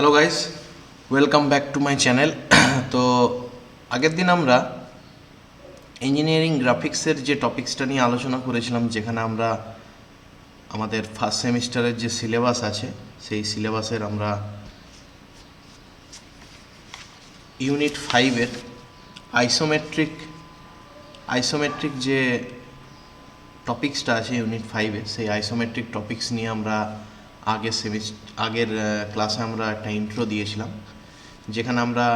Hello guys, welcome back to my channel. তো আগের দিন আমরা ইঞ্জিনিয়ারিং গ্রাফিক্সের যে টপিক্সটা নিয়ে আলোচনা করেছিলাম, যেখানে আমরা আমাদের ফার্স্ট সেমিস্টারের যে সিলেবাস আছে সেই সিলেবাসের আমরা ইউনিট 5-এর আইসোমেট্রিক যে টপিক্সটা আছে ইউনিট 5-এ, সেই আইসোমেট্রিক টপিক্স নিয়ে আমরা আগের ক্লাসে আমরা একটা ইন্ট্রো দিয়েছিলাম, যেখানে আমরা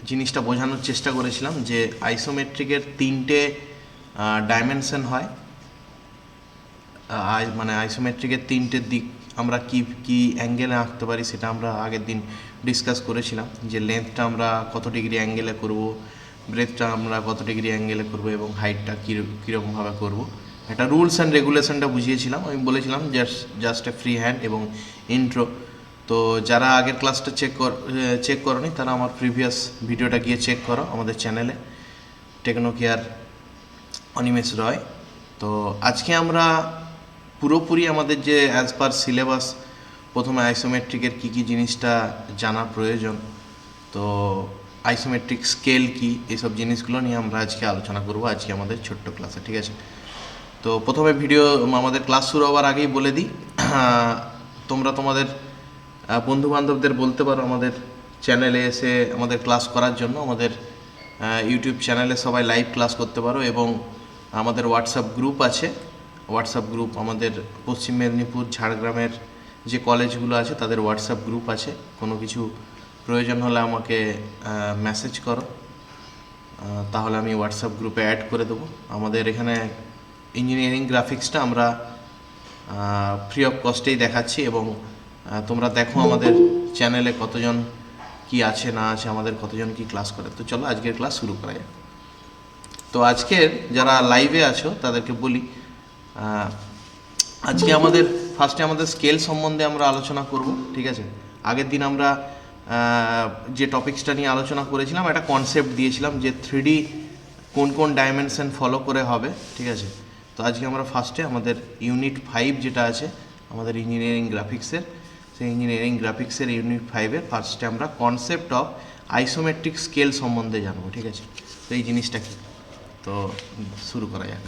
জিনিসটা বোঝানোর চেষ্টা করেছিলাম যে আইসোমেট্রিকের 3টে ডাইমেনশন হয়। মানে আইসোমেট্রিকের 3টে দিক আমরা কি অ্যাঙ্গেলে আঁকতে পারি সেটা আমরা আগের দিন ডিসকাস করেছিলাম। যে লেন্থটা আমরা কত ডিগ্রি অ্যাঙ্গেলে করব, ব্রেথটা আমরা কত ডিগ্রি অ্যাঙ্গেলে করব এবং হাইটটা কীরকমভাবে করব। একটা রুলস অ্যান্ড রেগুলেশনটা বুঝিয়েছিলাম। আমি বলেছিলাম জাস্ট এ ফ্রি হ্যান্ড এবং ইন্ট্রো। তো যারা আগের ক্লাসটা চেক করোনি তারা আমার প্রিভিয়াস ভিডিওটা গিয়ে চেক করো আমাদের চ্যানেলে, টেকনো কেয়ার অনিমেষ রয়। তো আজকে আমরা পুরোপুরি আমাদের যে অ্যাজ পার সিলেবাস প্রথমে আইসোমেট্রিকের কী জিনিসটা জানা প্রয়োজন, তো আইসোমেট্রিক স্কেল কি, এইসব জিনিসগুলো নিয়ে আমরা আজকে আলোচনা করব আজকে আমাদের ছোট্ট ক্লাসে, ঠিক আছে? তো প্রথমে আমাদের ক্লাস শুরু হওয়ার আগেই বলে দিই, তোমরা তোমাদের বন্ধুবান্ধবদের বলতে পারো আমাদের চ্যানেলে এসে আমাদের ক্লাস করার জন্য। আমাদের ইউটিউব চ্যানেলে সবাই লাইভ ক্লাস করতে পারো এবং আমাদের হোয়াটসঅ্যাপ গ্রুপ আছে। হোয়াটসঅ্যাপ গ্রুপ আমাদের পশ্চিম মেদিনীপুর ঝাড়গ্রামের যে কলেজগুলো আছে তাদের হোয়াটসঅ্যাপ গ্রুপ আছে। কোনো কিছু প্রয়োজন হলে আমাকে মেসেজ করো, তাহলে আমি হোয়াটসঅ্যাপ গ্রুপে অ্যাড করে দেবো। আমাদের এখানে ইঞ্জিনিয়ারিং গ্রাফিক্সটা আমরা ফ্রি অফ কস্টেই দেখাচ্ছি এবং তোমরা দেখো আমাদের চ্যানেলে কতজন কি আছে না আছে, আমাদের কতজন কি ক্লাস করে। তো চলো আজকের ক্লাস শুরু করা যাক। তো আজকের যারা লাইভে আছো তাদেরকে বলি, আজকে ফার্স্টে আমাদের স্কেল সম্বন্ধে আমরা আলোচনা করব, ঠিক আছে? আগের দিন আমরা যে টপিক্সটা নিয়ে আলোচনা করেছিলাম একটা কনসেপ্ট দিয়েছিলাম যে 3D কোন ডাইমেনশন ফলো করে হবে, ঠিক আছে? তো আজকে আমরা ফার্স্টে আমাদের ইউনিট 5 যেটা আছে আমাদের ইঞ্জিনিয়ারিং গ্রাফিক্সের, সেই ইঞ্জিনিয়ারিং গ্রাফিক্সের ইউনিট 5-এর ফার্স্টে আমরা কনসেপ্ট অফ আইসোমেট্রিক স্কেল সম্বন্ধে জানবো, ঠিক আছে? তো এই জিনিসটা কি, তো শুরু করা যাক।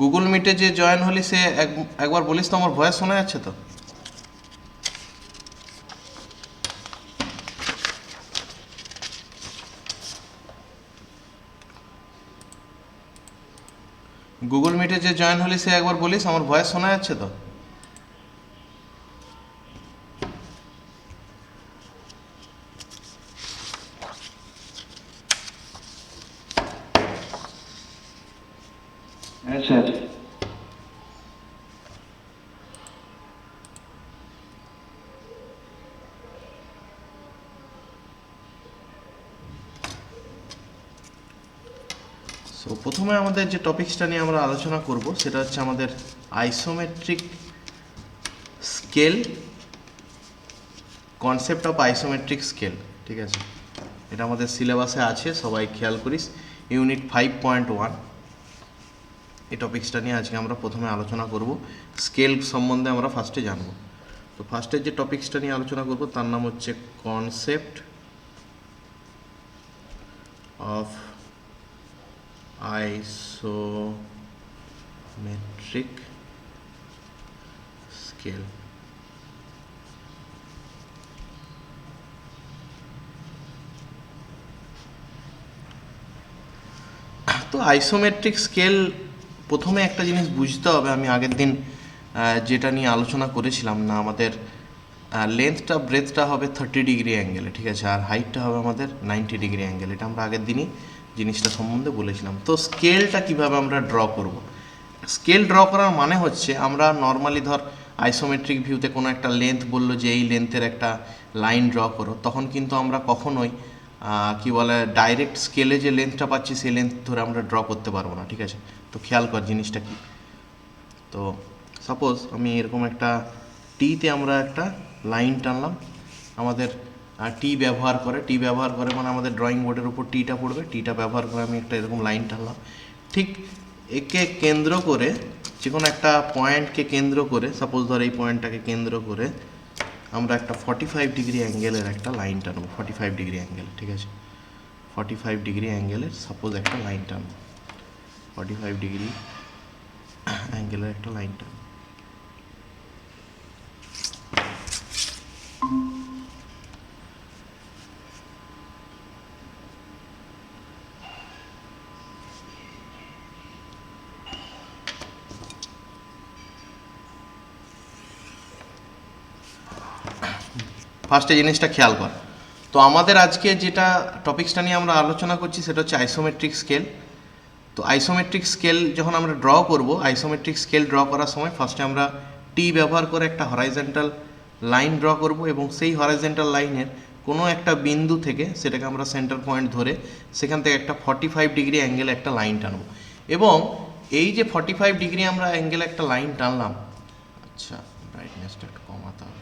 গুগল মিটে যে জয়েন হলি সে একবার বলিস তো আমার ভয়েস শোনা যাচ্ছে তো? গুগল মিটে যে জয়েন হলি সে একবার বলিস আমার ভয়েস শোনা যাচ্ছে তো? হ্যাঁ স্যার। সো প্রথমে আমাদের যে টপিক্সটা নিয়ে আমরা আলোচনা করব সেটা হচ্ছে আমাদের isometric scale, concept of isometric scale, ঠিক আছে? এটা আমাদের সিলেবাসে আছে, সবাই খেয়াল করিস। ইউনিট 5.1 এই টপিক্সটা নিয়ে আজকে আমরা প্রথমে আলোচনা করব। স্কেল সম্বন্ধে আমরা ফার্স্টে জানবো। তো ফার্স্টের যে টপিক্সটা নিয়ে আলোচনা করব তার নাম হচ্ছে কনসেপ্ট অফ আইসোমেট্রিক স্কেল। তো আইসোমেট্রিক স্কেল প্রথমে একটা জিনিস বুঝতে হবে, আমি আগের দিন যেটা নিয়ে আলোচনা করেছিলাম না, আমাদের লেন্থটা ব্রেথটা হবে 30 ডিগ্রি অ্যাঙ্গেলে, ঠিক আছে? আর হাইটটা হবে আমাদের 90 ডিগ্রি অ্যাঙ্গেল। এটা আমরা আগের দিনই জিনিসটা সম্বন্ধে বলেছিলাম। তো স্কেলটা কিভাবে আমরা ড্র করব? স্কেল ড্র করার মানে হচ্ছে আমরা নর্মালি ধর আইসোমেট্রিক ভিউতে কোনো একটা লেন্থ বললো যে এই লেন্থের একটা লাইন ড্র করো, তখন কিন্তু আমরা কখনোই কি বলে ডাইরেক্ট স্কেলে যে লেন্থটা পাচ্ছি সেই লেন্থ ধরে আমরা ড্র করতে পারবো না, ঠিক আছে? তো খেয়াল কর জিনিসটা কি। তো সাপোজ আমি এরকম একটা টিতে আমরা একটা লাইন টানলাম, আমাদের টি ব্যবহার করে, মানে আমাদের ড্রয়িং বোর্ডের উপর টিটা পড়বে, টিটা ব্যবহার করে আমি একটা এরকম লাইন টানলাম। ঠিক একে কেন্দ্র করে, যে কোনো একটা পয়েন্টকে কেন্দ্র করে, সাপোজ ধর এই পয়েন্টটাকে কেন্দ্র করে আমরা একটা 45 ডিগ্রি অ্যাঙ্গেলের একটা লাইন টানবো, 45 ডিগ্রি অ্যাঙ্গেল, ঠিক আছে, 45 ডিগ্রি অ্যাঙ্গেলের সাপোজ একটা লাইন টানবো, 45 ডিগ্রি অ্যাঙ্গেলের একটা লাইন টানবো। ফার্স্টে জিনিসটা খেয়াল কর। তো আমাদের আজকে যেটা টপিক্সটা নিয়ে আমরা আলোচনা করছি সেটা হচ্ছে আইসোমেট্রিক স্কেল। তো আইসোমেট্রিক স্কেল যখন আমরা ড্র করব, আইসোমেট্রিক স্কেল ড্র করার সময় ফার্স্টে আমরা টি ব্যবহার করে একটা হরাইজন্টাল লাইন ড্র করব, এবং সেই হরাইজন্টাল লাইনের কোনো একটা বিন্দু থেকে সেটাকে আমরা সেন্টার পয়েন্ট ধরে সেখান থেকে একটা 45 ডিগ্রি অ্যাঙ্গেলে একটা লাইন টানব। এবং এই যে 45 ডিগ্রি আমরা অ্যাঙ্গেলে একটা লাইন টানলাম, আচ্ছা ব্রাইটনেসটা একটু কমাতে হবে।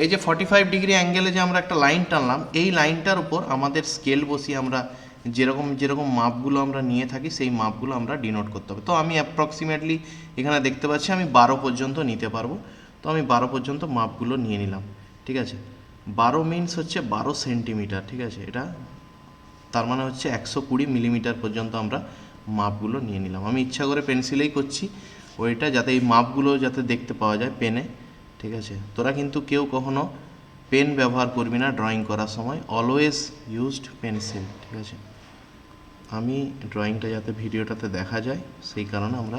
এই যে 45 ডিগ্রি অ্যাঙ্গেলে যে আমরা একটা লাইন টানলাম, এই লাইনটার উপর আমাদের স্কেল বসিয়ে আমরা যেরকম যেরকম মাপগুলো আমরা নিয়ে থাকি সেই মাপগুলো আমরা ডিনোট করতে হবে। তো আমি অ্যাপ্রক্সিমেটলি এখানে দেখতে পাচ্ছি আমি 12 পর্যন্ত নিতে পারবো। তো আমি 12 পর্যন্ত মাপগুলো নিয়ে নিলাম, ঠিক আছে। 12 মিনস হচ্ছে 12 সেন্টিমিটার, ঠিক আছে, এটা তার মানে হচ্ছে 120 মিলিমিটার পর্যন্ত আমরা মাপগুলো নিয়ে নিলাম। আমি ইচ্ছা করে পেন্সিলেই করছি ওইটা, যাতে এই মাপগুলো যাতে দেখতে পাওয়া যায় পেনে, ঠিক আছে। তোরা কিন্তু কেউ কখনো পেন ব্যবহার করবি না ড্রয়িং করার সময়, অলওয়েজ ইউজড পেন্সিল, ঠিক আছে। আমি ড্রয়িংটা যাতে ভিডিওটাতে দেখা যায় সেই কারণে আমরা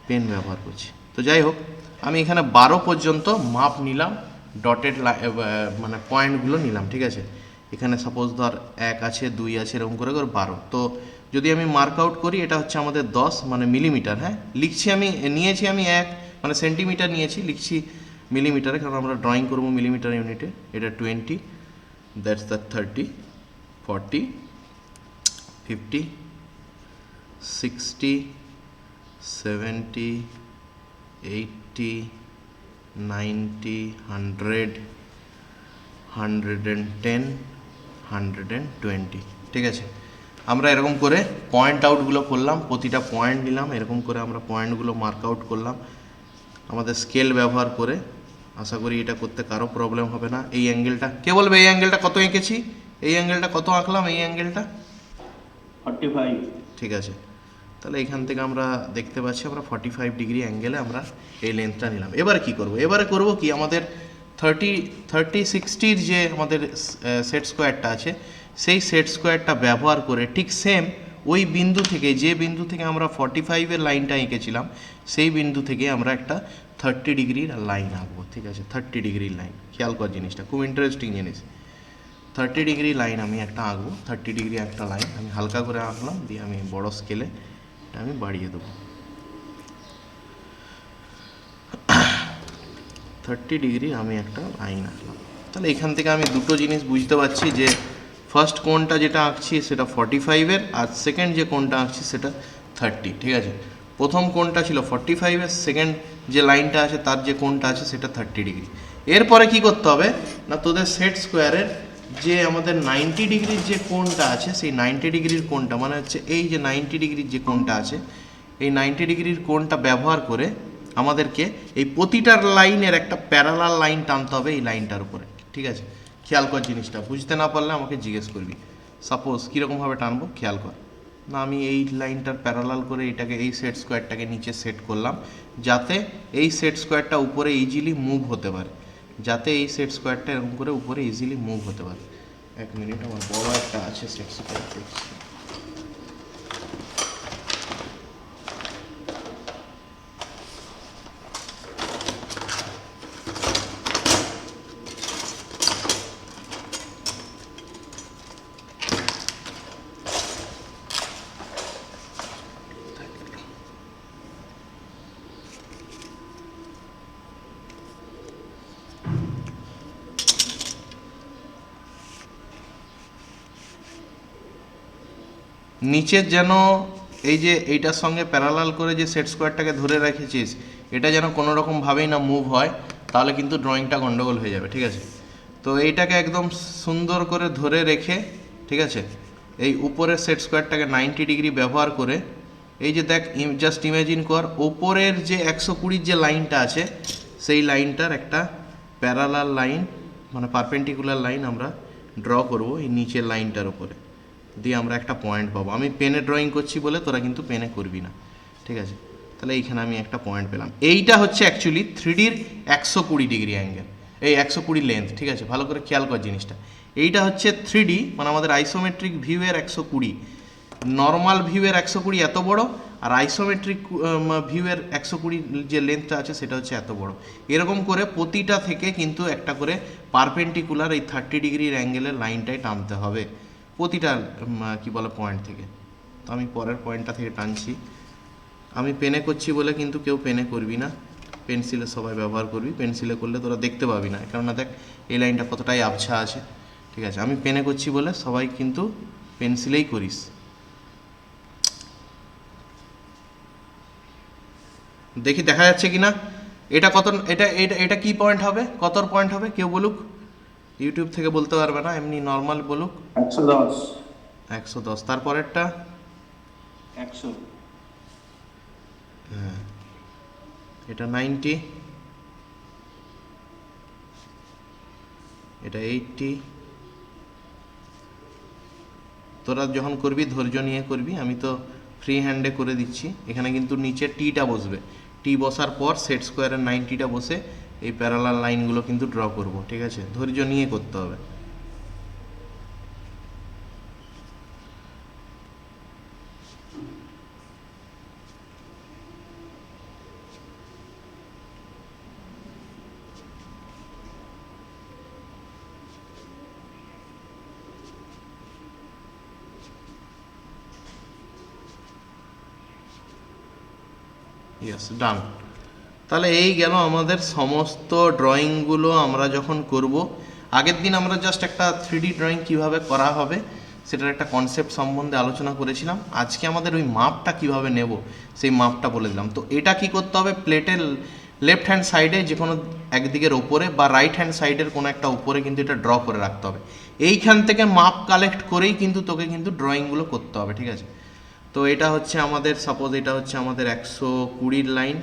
পেন ব্যবহার করছি। তো যাই হোক, আমি এখানে 12 পর্যন্ত মাপ নিলাম, ডটেড মানে পয়েন্টগুলো নিলাম, ঠিক আছে। এখানে সাপোজ ধর 1 আছে, 2 আছে, এরকম করে করে 12। তো যদি আমি মার্ক আউট করি, এটা হচ্ছে আমাদের 10 মানে মিলিমিটার, হ্যাঁ লিখছি আমি, নিয়েছি আমি 1 মানে সেন্টিমিটার নিয়েছি, লিখছি মিলিমিটারে, কারণ আমরা ড্রয়িং করবো মিলিমিটার ইউনিটে। এটা 20, দ্যাটস দ্য 30, 40, 50, 60, 70, 80, 90, 100, 110, 120, ঠিক আছে। আমরা এরকম করে পয়েন্ট আউটগুলো করলাম, প্রতিটা পয়েন্ট নিলাম, এরকম করে আমরা পয়েন্টগুলো মার্ক আউট করলাম আমাদের স্কেল ব্যবহার করে। আশা করি এটা করতে কারো প্রবলেম হবে না। এই অ্যাঙ্গেলটা কে বলবে, এই অ্যাঙ্গেলটা কত এঁকেছি, এই অ্যাঙ্গেলটা কত আঁকলাম, এই অ্যাঙ্গেলটা 45, ঠিক আছে। তাহলে এখান থেকে আমরা দেখতে পাচ্ছি আমরা 45 ডিগ্রি অ্যাঙ্গেলে আমরা এই লেন্থটা নিলাম। এবারে কি করব, এবারে করব কি, আমাদের 30-60-র যে আমাদের সেট স্কোয়ারটা আছে, সেই সেট স্কোয়ারটা ব্যবহার করে ঠিক সেম ওই বিন্দু থেকে, যে বিন্দু থেকে আমরা 45-এর লাইনটা এঁকেছিলাম, সেই বিন্দু থেকে আমরা একটা 30 ডিগ্রির লাইন আঁকবো, ঠিক আছে। 30 ডিগ্রির লাইন, খেয়াল কর জিনিসটা, খুব ইন্টারেস্টিং জিনিস। 30 ডিগ্রি লাইন আমি একটা আঁকবো, 30 ডিগ্রি একটা লাইন আমি হালকা করে আঁকলাম, দিয়ে আমি বড় স্কেলে এটা আমি বাড়িয়ে দেবো। 30 ডিগ্রি আমি একটা লাইন আঁকলাম। তাহলে এখান থেকে আমি দুটো জিনিস বুঝতে পারছি, যে ফার্স্ট কোণটা যেটা আঁকছি সেটা 45-এর, আর সেকেন্ড যে কোণটা আঁকছি সেটা 30, ঠিক আছে। প্রথম কোণটা ছিল 45-এর, সেকেন্ড যে লাইনটা আছে তার যে কোণটা আছে সেটা 30 ডিগ্রি। এরপরে কি করতে হবে না, তোদের সেট স্কোয়ারের যে আমাদের 90 ডিগ্রির যে কোণটা আছে, সেই 90 ডিগ্রির কোণটা মানে হচ্ছে এই যে 90 ডিগ্রির যে কোণটা আছে, এই 90 ডিগ্রির কোণটা ব্যবহার করে আমাদেরকে এই প্রতিটার লাইনের একটা প্যারালাল লাইন টানতে হবে এই লাইনটার উপরে, ঠিক আছে। খেয়াল কর জিনিসটা, বুঝতে না পারলে আমাকে জিজ্ঞেস করবি। সাপোজ কীরকমভাবে টানবো খেয়াল কর। না, আমি এই লাইনটার প্যারালাল করে এটাকে, এই সেট স্কোয়ারটাকে নিচে সেট করলাম, যাতে এই সেট স্কোয়ারটা উপরে ইজিলি মুভ হতে পারে, যাতে এই সেট স্কোয়ারটা এরকম করে উপরে ইজিলি মুভ হতে পারে। 1 মিনিট, আমার বড় একটা আছে সেট স্কোয়ার দেখছি। নিচের যেন এই যে এইটার সঙ্গে প্যারালাল করে যে সেট স্কোয়ারটাকে ধরে রেখেছিস এটা যেন কোনো রকমভাবেই না মুভ হয়, তাহলে কিন্তু ড্রয়িংটা গন্ডগোল হয়ে যাবে, ঠিক আছে? তো এইটাকে একদম সুন্দর করে ধরে রেখে, ঠিক আছে, এই উপরের সেট স্কোয়ারটাকে 90 ডিগ্রি ব্যবহার করে এই যে দেখ, জাস্ট ইমাজিন কর ওপরের যে 120 যে লাইনটা আছে সেই লাইনটার একটা প্যারালাল লাইন মানে পারপেন্ডিকুলার লাইন আমরা ড্র করব এই নিচের লাইনটার উপরে, দিয়ে আমরা একটা পয়েন্ট পাবো। আমি পেনে ড্রয়িং করছি বলে তোরা কিন্তু পেনে করবি না, ঠিক আছে? তাহলে এইখানে আমি একটা পয়েন্ট পেলাম। এইটা হচ্ছে অ্যাকচুয়ালি 3Dর 120 ডিগ্রি অ্যাঙ্গেল, এই 120 লেন্থ, ঠিক আছে? ভালো করে খেয়াল কর জিনিসটা। এইটা হচ্ছে 3D মানে আমাদের আইসোমেট্রিক ভিউয়ের 120, নর্মাল ভিউয়ের 120 এত বড়, আর আইসোমেট্রিক ভিউয়ের 120 যে লেন্থটা আছে সেটা হচ্ছে এত বড়। এরকম করে প্রতিটা থেকে কিন্তু একটা করে পারপেন্ডিকুলার এই 30 ডিগ্রির অ্যাঙ্গেলের লাইনটাই টানতে হবে প্রতিটা কি বলে পয়েন্ট থেকে। তো আমি পরের পয়েন্টটা থেকে টানছি। আমি পেনে করছি বলে কিন্তু কেউ পেনে করবি না, পেন্সিলে সবাই ব্যবহার করবি। পেন্সিলে করলে তোরা দেখতে পাবি না, কেননা দেখ এই লাইনটা কতটাই আবছা আছে, ঠিক আছে? আমি পেনে করছি বলে সবাই কিন্তু পেন্সিলেই করিস। দেখি দেখা যাচ্ছে কি না, এটা কত, এটা এটা এটা কি পয়েন্ট হবে, কতর পয়েন্ট হবে কেউ বলুক। ইউটিউব থেকে বলতে পারবে না, এমনি নর্মাল বলুক। 110 110। তারপরেরটা 100 হ্যাঁ, এটা 90, এটা 80। তোরা যখন করবি ধৈর্য নিয়ে করবি, আমি তো ফ্রি হ্যান্ডে করে দিচ্ছি। এখানে কিন্তু নিচে টিটা বসবে, টি বসার পর সেট স্কোয়ারের 90টা বসে এই প্যারালাল লাইনগুলো কিন্তু ড্র করব, ঠিক আছে? ধৈর্য নিয়ে করতে হবে। ইয়েস, ডান। তাহলে এই গেল আমাদের সমস্ত ড্রয়িংগুলো। আমরা যখন করব, আগের দিন আমরা জাস্ট একটা 3D ড্রয়িং কিভাবে করা হবে সেটার একটা কনসেপ্ট সম্বন্ধে আলোচনা করেছিলাম। আজকে আমাদের ওই মাপটা কিভাবে নেব সেই মাপটা বলে দিলাম। তো এটা কি করতে হবে, প্লেটের লেফট হ্যান্ড সাইডে যে কোনো একদিকের ওপরে বা রাইট হ্যান্ড সাইডের কোনো একটা উপরে কিন্তু এটা ড্র করে রাখতে হবে। এইখান থেকে মাপ কালেক্ট করেই কিন্তু তোকে কিন্তু ড্রয়িংগুলো করতে হবে, ঠিক আছে? তো এটা হচ্ছে আমাদের, সাপোজ এটা হচ্ছে আমাদের 120 লাইন,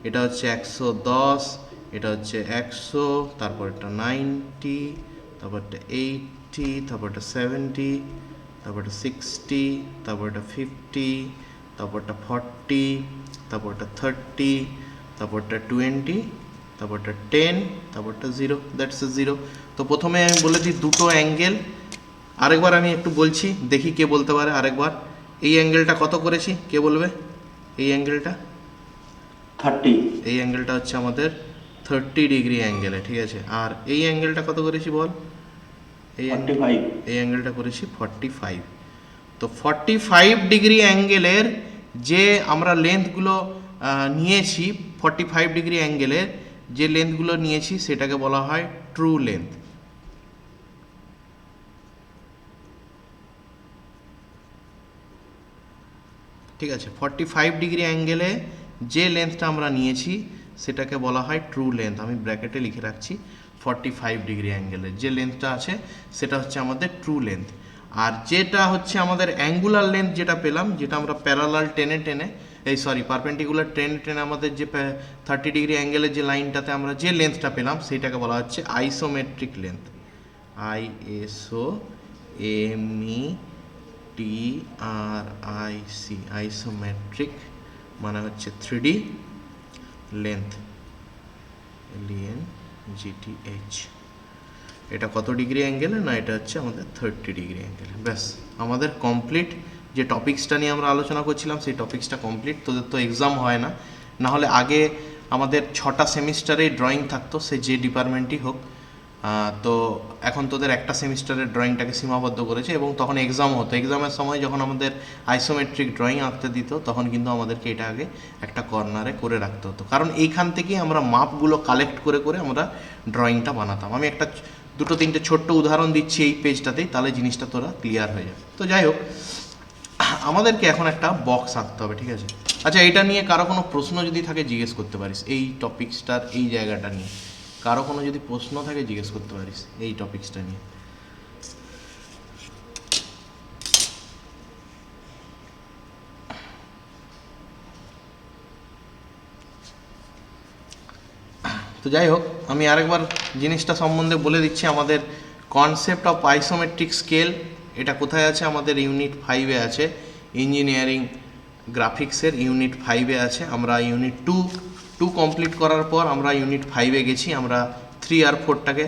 এটা হচ্ছে 110, এটা হচ্ছে 100, তারপর একটা 90, তারপর একটা 80, তারপর একটা 70, তারপর একটা 60, তারপর একটা 50, তারপর একটা 40, তারপর একটা 30, তারপর একটা 20, তারপর একটা 10, তারপর একটা 0, দ্যাটস এ 0। তো প্রথমে আমি বলে দিই দুটো অ্যাঙ্গেল, আরেকবার আমি একটু বলছি, দেখি কে বলতে পারে আরেকবার। এই অ্যাঙ্গেলটা কত করেছি কে বলবে? এই অ্যাঙ্গেলটা 30 এই অ্যাঙ্গেলটা হচ্ছে আমাদের 30 ডিগ্রি অ্যাঙ্গেলে, ঠিক আছে? আর এই অ্যাঙ্গেলটা কত করেছি বল? এই 45 এই অ্যাঙ্গেলটা করেছি 45। তো 45 ডিগ্রি অ্যাঙ্গেলের যে আমরা লেন্থগুলো নিয়েছি, 45 ডিগ্রি অ্যাঙ্গেলের যে লেন্থগুলো নিয়েছি সেটাকে বলা হয় ট্রু লেন্থ। ঠিক আছে, 45 ডিগ্রি অ্যাঙ্গেলে যে লেন্থটা আমরা নিয়েছি সেটাকে বলা হয় ট্রু লেন্থ। আমি ব্র্যাকেটে লিখে রাখছি 45 ডিগ্রি অ্যাঙ্গেলে যে লেন্থটা আছে সেটা হচ্ছে আমাদের ট্রু লেন্থ। আর যেটা হচ্ছে আমাদের অ্যাঙ্গুলার লেন্থ যেটা পেলাম, যেটা আমরা প্যারালাল টেনে টেনে পারপেন্ডিকুলার টেনে টেনে আমাদের যে 30 ডিগ্রি অ্যাঙ্গেলের যে লাইনটাতে আমরা যে লেন্থটা পেলাম সেটাকে বলা হচ্ছে আইসোমেট্রিক লেন্থ। ISOMETRIC, আইসোমেট্রিক মানে হচ্ছে 3D লেন্থ, LENGTH। এটা কত ডিগ্রি অ্যাঙ্গেলে? না, এটা হচ্ছে আমাদের 30 ডিগ্রি অ্যাঙ্গেলে। ব্যাস, আমাদের কমপ্লিট। যে টপিক্সটা নিয়ে আমরা আলোচনা করছিলাম সেই টপিক্সটা কমপ্লিট। তোদের তো এক্সাম হয় না, না হলে আগে আমাদের 6টা সেমিস্টারে ড্রয়িং থাকতো, সে যে ডিপার্টমেন্টই হোক। তো এখন তোদের একটা সেমিস্টারের ড্রয়িংটাকে সীমাবদ্ধ করেছে এবং তখন এক্সাম হতো। এক্সামের সময় যখন আমাদের আইসোমেট্রিক ড্রয়িং আঁকতে দিত তখন কিন্তু আমাদেরকে এটা আগে একটা কর্নারে করে রাখতে হতো, কারণ এইখান থেকেই আমরা মাপগুলো কালেক্ট করে করে আমরা ড্রয়িংটা বানাতাম। আমি একটা দুটো তিনটে ছোট্ট উদাহরণ দিচ্ছি এই পেজটাতেই, তাহলে জিনিসটা তোরা ক্লিয়ার হয়ে যাবে। তো যাই হোক, আমাদেরকে এখন একটা বক্স আঁকতে হবে, ঠিক আছে? আচ্ছা, এটা নিয়ে কারো কোনো প্রশ্ন যদি থাকে জিজ্ঞেস করতে পারিস, এই টপিক্সটার এই জায়গাটা নিয়ে কারো কোনো যদি প্রশ্ন থাকে জিজ্ঞেস করতে পারিস এই টপিক্সটা নিয়ে। তো যাই হোক, আমি আরেকবার জিনিসটা সম্বন্ধে বলে দিচ্ছি। আমাদের কনসেপ্ট অফ আইসোমেট্রিক স্কেল, এটা কোথায় আছে? আমাদের ইউনিট 5-এ আছে, ইঞ্জিনিয়ারিং গ্রাফিক্সের ইউনিট 5-এ আছে। আমরা ইউনিট 2 কমপ্লিট করার পর আমরা ইউনিট 5-এ গেছি। আমরা 3 আর 4টাকে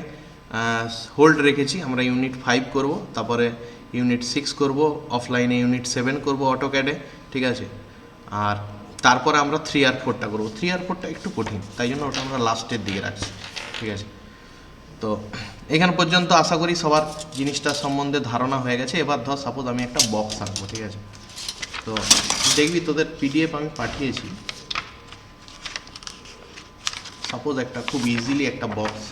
হোল্ড রেখেছি। আমরা ইউনিট 5 করব, তারপরে ইউনিট 6 করব, অফলাইনে ইউনিট 7 করব অটোক্যাডে, ঠিক আছে? আর তারপরে আমরা 3 আর 4টা করবো। 3 আর 4টা একটু কঠিন, তাই জন্য ওটা আমরা লাস্টের দিকে রাখছি, ঠিক আছে? তো এখান পর্যন্ত আশা করি সবার জিনিসটা সম্বন্ধে ধারণা হয়ে গেছে। এবার ধর সাপোজ আমি একটা বক্স আঁকবো, ঠিক আছে? তো দেখবি তোদের পিডিএফ আমি পাঠিয়েছি। সাপোজ একটা খুব ইজিলি একটা বক্স,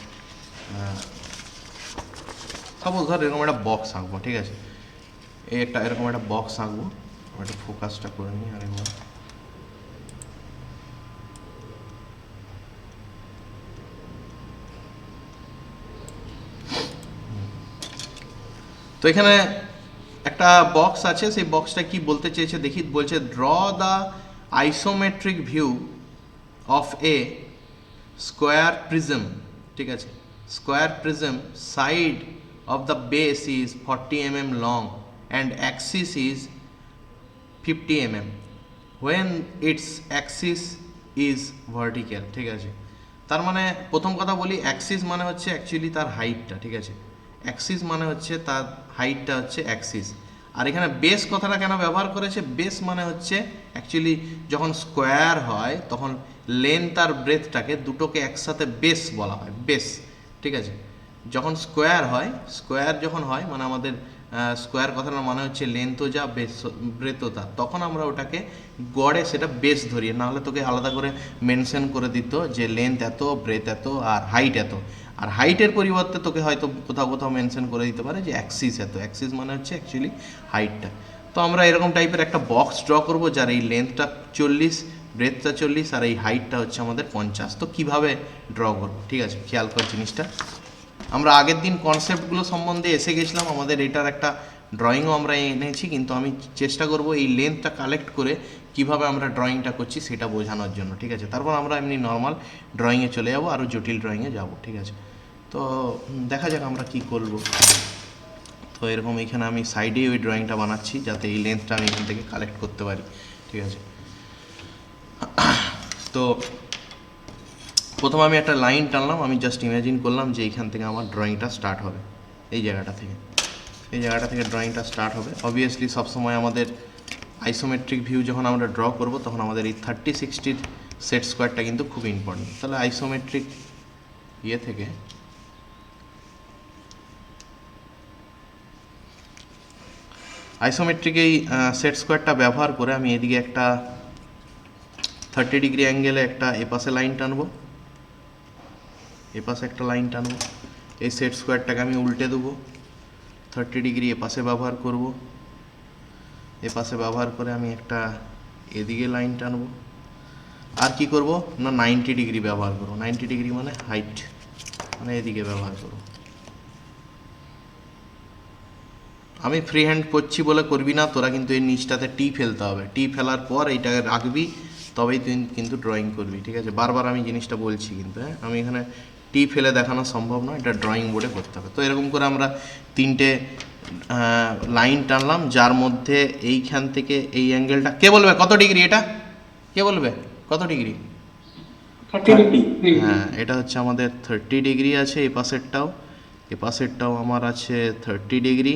সাপোজ ধর এরকম একটা বক্স আঁকবো, ঠিক আছে? এই একটা এরকম একটা বক্স আঁকবো। একটা ফোকাসটা করে নিই আরেকবার। তো এখানে একটা বক্স আছে, সেই বক্সটা কি বলতে চেয়েছে দেখি। বলছে draw the isometric view of A square prism, ঠিক আছে? Square prism side of the base is 40 mm long and axis is 50 mm when its axis is vertical, ঠিক আছে? তার মানে প্রথম কথা বলি, অ্যাক্সিস মানে হচ্ছে অ্যাকচুয়ালি তার হাইটটা, ঠিক আছে? অ্যাক্সিস মানে হচ্ছে তার হাইটটা হচ্ছে অ্যাক্সিস। আর এখানে বেস কথাটা কেন ব্যবহার করেছে? বেস মানে হচ্ছে অ্যাকচুয়ালি যখন স্কোয়ার হয় তখন লেন্থ আর ব্রেথটাকে দুটোকে একসাথে বেস বলা হয়, বেস, ঠিক আছে? যখন স্কোয়ার যখন হয় মানে আমাদের স্কোয়ার কথাটার মানে হচ্ছে লেন্থও যা ব্রেথও তা, তখন আমরা ওটাকে গড়ে সেটা বেস ধরি। নাহলে তোকে আলাদা করে মেনশন করে দিত যে লেন্থ এত, ব্রেথ এত, আর হাইট এত। আর হাইটের পরিবর্তে তোকে হয়তো কোথাও কোথাও মেনশন করে দিতে পারে যে অ্যাক্সিস এত। অ্যাক্সিস মানে হচ্ছে অ্যাকচুয়ালি হাইটটা। তো আমরা এরকম টাইপের একটা বক্স ড্র করবো যার এই লেন্থটা 40, ব্রেথটা 40 আর এই হাইটটা হচ্ছে আমাদের 50। তো কীভাবে ড্র করবো, ঠিক আছে? খেয়াল কর জিনিসটা। আমরা আগের দিন কনসেপ্টগুলো সম্বন্ধে এসে গেছিলাম, আমাদের এটার একটা ড্রয়িংও আমরা এনেছি, কিন্তু আমি চেষ্টা করব এই লেন্থটা কালেক্ট করে কিভাবে আমরা ড্রয়িংটা করছি সেটা বোঝানোর জন্য, ঠিক আছে? তারপর আমরা এমনি নর্মাল ড্রয়িংয়ে চলে যাবো, আরও জটিল ড্রয়িংয়ে যাব, ঠিক আছে? তো দেখা যাক আমরা কি করব। তো এরকম এখানে আমি সাইডেই ওই ড্রয়িংটা বানাচ্ছি যাতে এই লেন্থটা আমি এখান থেকে কালেক্ট করতে পারি, ঠিক আছে? তো প্রথমে আমি একটা লাইন টানলাম। আমি জাস্ট ইমাজিন করলাম যে এইখান থেকে আমার ড্রয়িংটা স্টার্ট হবে, এই জায়গাটা থেকে ড্রয়িংটা স্টার্ট হবে। অবভিয়াসলি সবসময় আমাদের আইসোমেট্রিক ভিউ যখন আমরা ড্র করব তখন আমাদের এই 30-60 সেট স্কোয়ারটা কিন্তু খুব ইম্পর্টেন্ট। তাহলে আইসোমেট্রিক থেকে আইসোমেট্রিক এই সেট স্কোয়ারটা ব্যবহার করে আমি এদিকে একটা 30 ডিগ্রি অ্যাঙ্গেলে একটা এপাশে লাইন টানবো, এপাশে একটা লাইন টানবো। এই সেট স্কোয়ারটাকে আমি উল্টে দেবো, 30 ডিগ্রি এপাশে ব্যবহার করব। এপাশে ব্যবহার করে আমি একটা এদিকে লাইন টানবো। আর কি করব না 90 ডিগ্রি ব্যবহার করব। 90 ডিগ্রি মানে হাইট, মানে এদিকে ব্যবহার করব। আমি ফ্রি হ্যান্ড করছি বলে করবি না, তোরা কিন্তু এই নিচটাতে টি ফেলতে হবে। টি ফেলার পর এইটাকে রাখবি, তবেই তুই কিন্তু ড্রয়িং করবি, ঠিক আছে? বারবার আমি জিনিসটা বলছি কিন্তু, হ্যাঁ, আমি এখানে টি ফেলে দেখানো সম্ভব নয়, এটা ড্রয়িং বোর্ডে করতে হবে। তো এরকম করে আমরা 3টে লাইন টানলাম, যার মধ্যে এইখান থেকে এই অ্যাঙ্গেলটা কে বলবে কত ডিগ্রি? এটা কে বলবে কত ডিগ্রি? 30 ডিগ্রি। হ্যাঁ, এটা হচ্ছে আমাদের 30 ডিগ্রি আছে। এ পাশেরটাও আমার আছে 30 ডিগ্রি,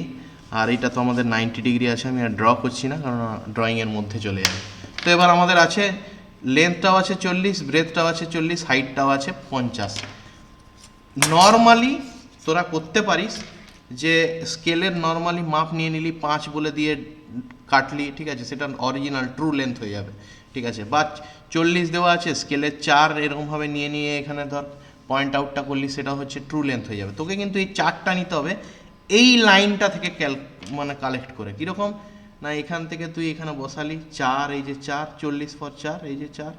আর এটা তো আমাদের 90 ডিগ্রি আছে। আমি আর ড্র করছি না কারণ ড্রয়িংয়ের মধ্যে চলে যাবে। তো এবার আমাদের আছে লেন্থটাও আছে 40, ব্রেথটাও আছে 40, হাইটটাও আছে 50। নর্মালি তোরা করতে পারিস যে স্কেলের নর্মালি মাপ নিয়ে নিলি, 5 বলে দিয়ে কাটলি, ঠিক আছে? সেটা অরিজিনাল ট্রু লেন্থ হয়ে যাবে, ঠিক আছে? বা 40 দেওয়া আছে, স্কেলের 4 এরকমভাবে নিয়ে এখানে ধর পয়েন্ট আউটটা করলি, সেটা হচ্ছে ট্রু লেন্থ হয়ে যাবে। তোকে কিন্তু এই 4টা নিতে হবে এই লাইনটা থেকে মানে কালেক্ট করে। কীরকম না এখান থেকে তুই এখানে বসালি 4, এই যে 4, 40 ফর 4, এই যে 4,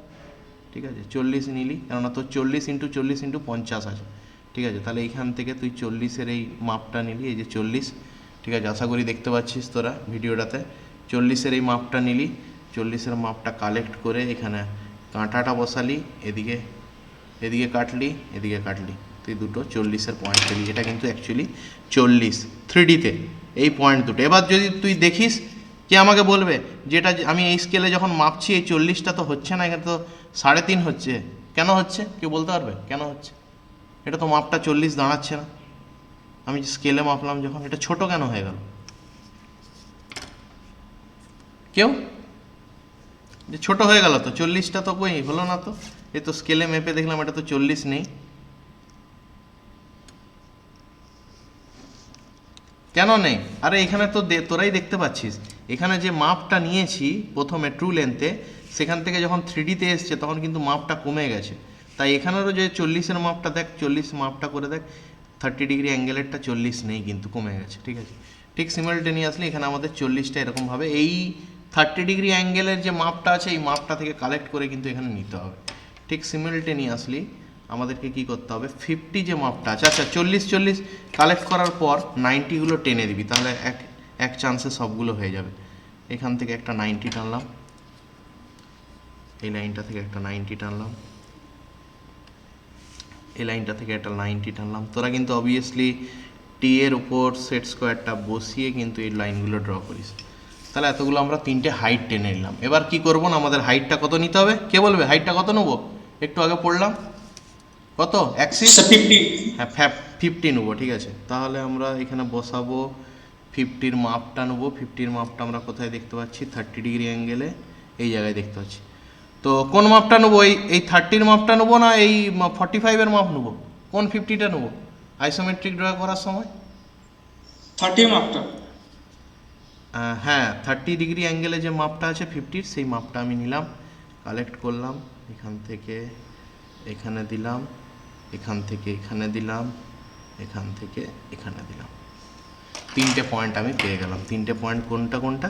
ঠিক আছে 40 নিলি, কেননা তোর 40 ইন্টু 40 ইন্টু 50 আছে, ঠিক আছে। তাহলে এইখান থেকে তুই 40-এর এই মাপটা নিলি, এই যে 40, ঠিক আছে। আশা করি দেখতে পাচ্ছিস তোরা ভিডিওটাতে। 40-এর এই মাপটা নিলি, 40-এর মাপটা কালেক্ট করে এখানে কাঁটাটা বসালি, এদিকে এদিকে কাটলি, এদিকে কাটলি, তুই দুটো 40-এর পয়েন্ট পেলি। এটা কিন্তু অ্যাকচুয়ালি 40 3Dতে এই পয়েন্ট দুটো। এবার যদি তুই দেখিস, কে আমাকে বলবে যেটা আমি এই স্কেলে যখন মাপছি এই 40টা তো হচ্ছে না, এখানে তো 3.5 হচ্ছে, কেন হচ্ছে কেউ বলতে পারবে কেন হচ্ছে? এটা তো মাপটা 40 দাঁড়াচ্ছে না, আমি স্কেলে মাপলাম যখন, এটা ছোট কেন হয়ে গেল? কেউ যে ছোট হয়ে গেল তো 40টা তো কই হলো না তো, এই তো স্কেলে মেপে দেখলাম এটা তো 40 নেই, কেন নেই? আরে এখানে তো তোরাই দেখতে পাচ্ছিস, এখানে যে মাপটা নিয়েছি প্রথমে ট্রু লেন্থে, সেখান থেকে যখন 3Dতে এসছে তখন কিন্তু মাপটা কমে গেছে। তাই এখানেরও যে 40-এর মাপটা দেখ, 40 মাপটা করে দেখ, 30 ডিগ্রি অ্যাঙ্গেলেরটা 40 নেই কিন্তু কমে গেছে, ঠিক আছে। ঠিক সিমিলটেনিয়াসলি এখানে আমাদের 40টা এরকমভাবে এই 30 ডিগ্রি অ্যাঙ্গেলের যে মাপটা আছে এই মাপটা থেকে কালেক্ট করে কিন্তু এখানে নিতে হবে। ঠিক সিমিলটেনিয়াসলি আমাদেরকে কি করতে হবে, 50 যে মাপটা আছে, আচ্ছা 40 কালেক্ট করার পর 90গুলো টেনে দিবি, তাহলে এক চান্সে সবগুলো হয়ে যাবে। এখান থেকে একটা 90 টানলাম, এই লাইনটা থেকে একটা 90 টানলাম, এই লাইনটা থেকে একটা 90 টানলাম। তোরা কিন্তু অবভিয়াসলি টি এর উপর সেট স্কোয়ারটা বসিয়ে কিন্তু এই লাইনগুলো ড্র করিস। তাহলে এতগুলো আমরা 3টে হাইট টেনে নিলাম। এবার কি করবো না, আমাদের হাইটটা কত নিতে হবে, কে বলবে হাইটটা কত নেবো? একটু আগে পড়লাম কত, অ্যাক্সিস, হ্যাঁ 50 নেবো, ঠিক আছে। তাহলে আমরা এখানে বসাবো 50-র মাপটা নেবো। 50-র মাপটা আমরা কোথায় দেখতে পাচ্ছি, 30 ডিগ্রি অ্যাঙ্গেলে এই জায়গায় দেখতে পাচ্ছি। তো কোন মাপটা নেবো, এই 30-র মাপটা নেবো না এই 45-এর মাপ নেবো? কোন 50টা নেবো আইসোমেট্রিক ড্র করার সময়? 30 মাপটা। হ্যাঁ 30 ডিগ্রি অ্যাঙ্গেলে যে মাপটা আছে 50-র, সেই মাপটা আমি নিলাম, কালেক্ট করলাম, এখান থেকে এখানে দিলাম, এখান থেকে এখানে দিলাম, এখান থেকে এখানে দিলাম, 3টে পয়েন্ট আমি পেয়ে গেলাম। 3টে পয়েন্ট কোনটা কোনটা,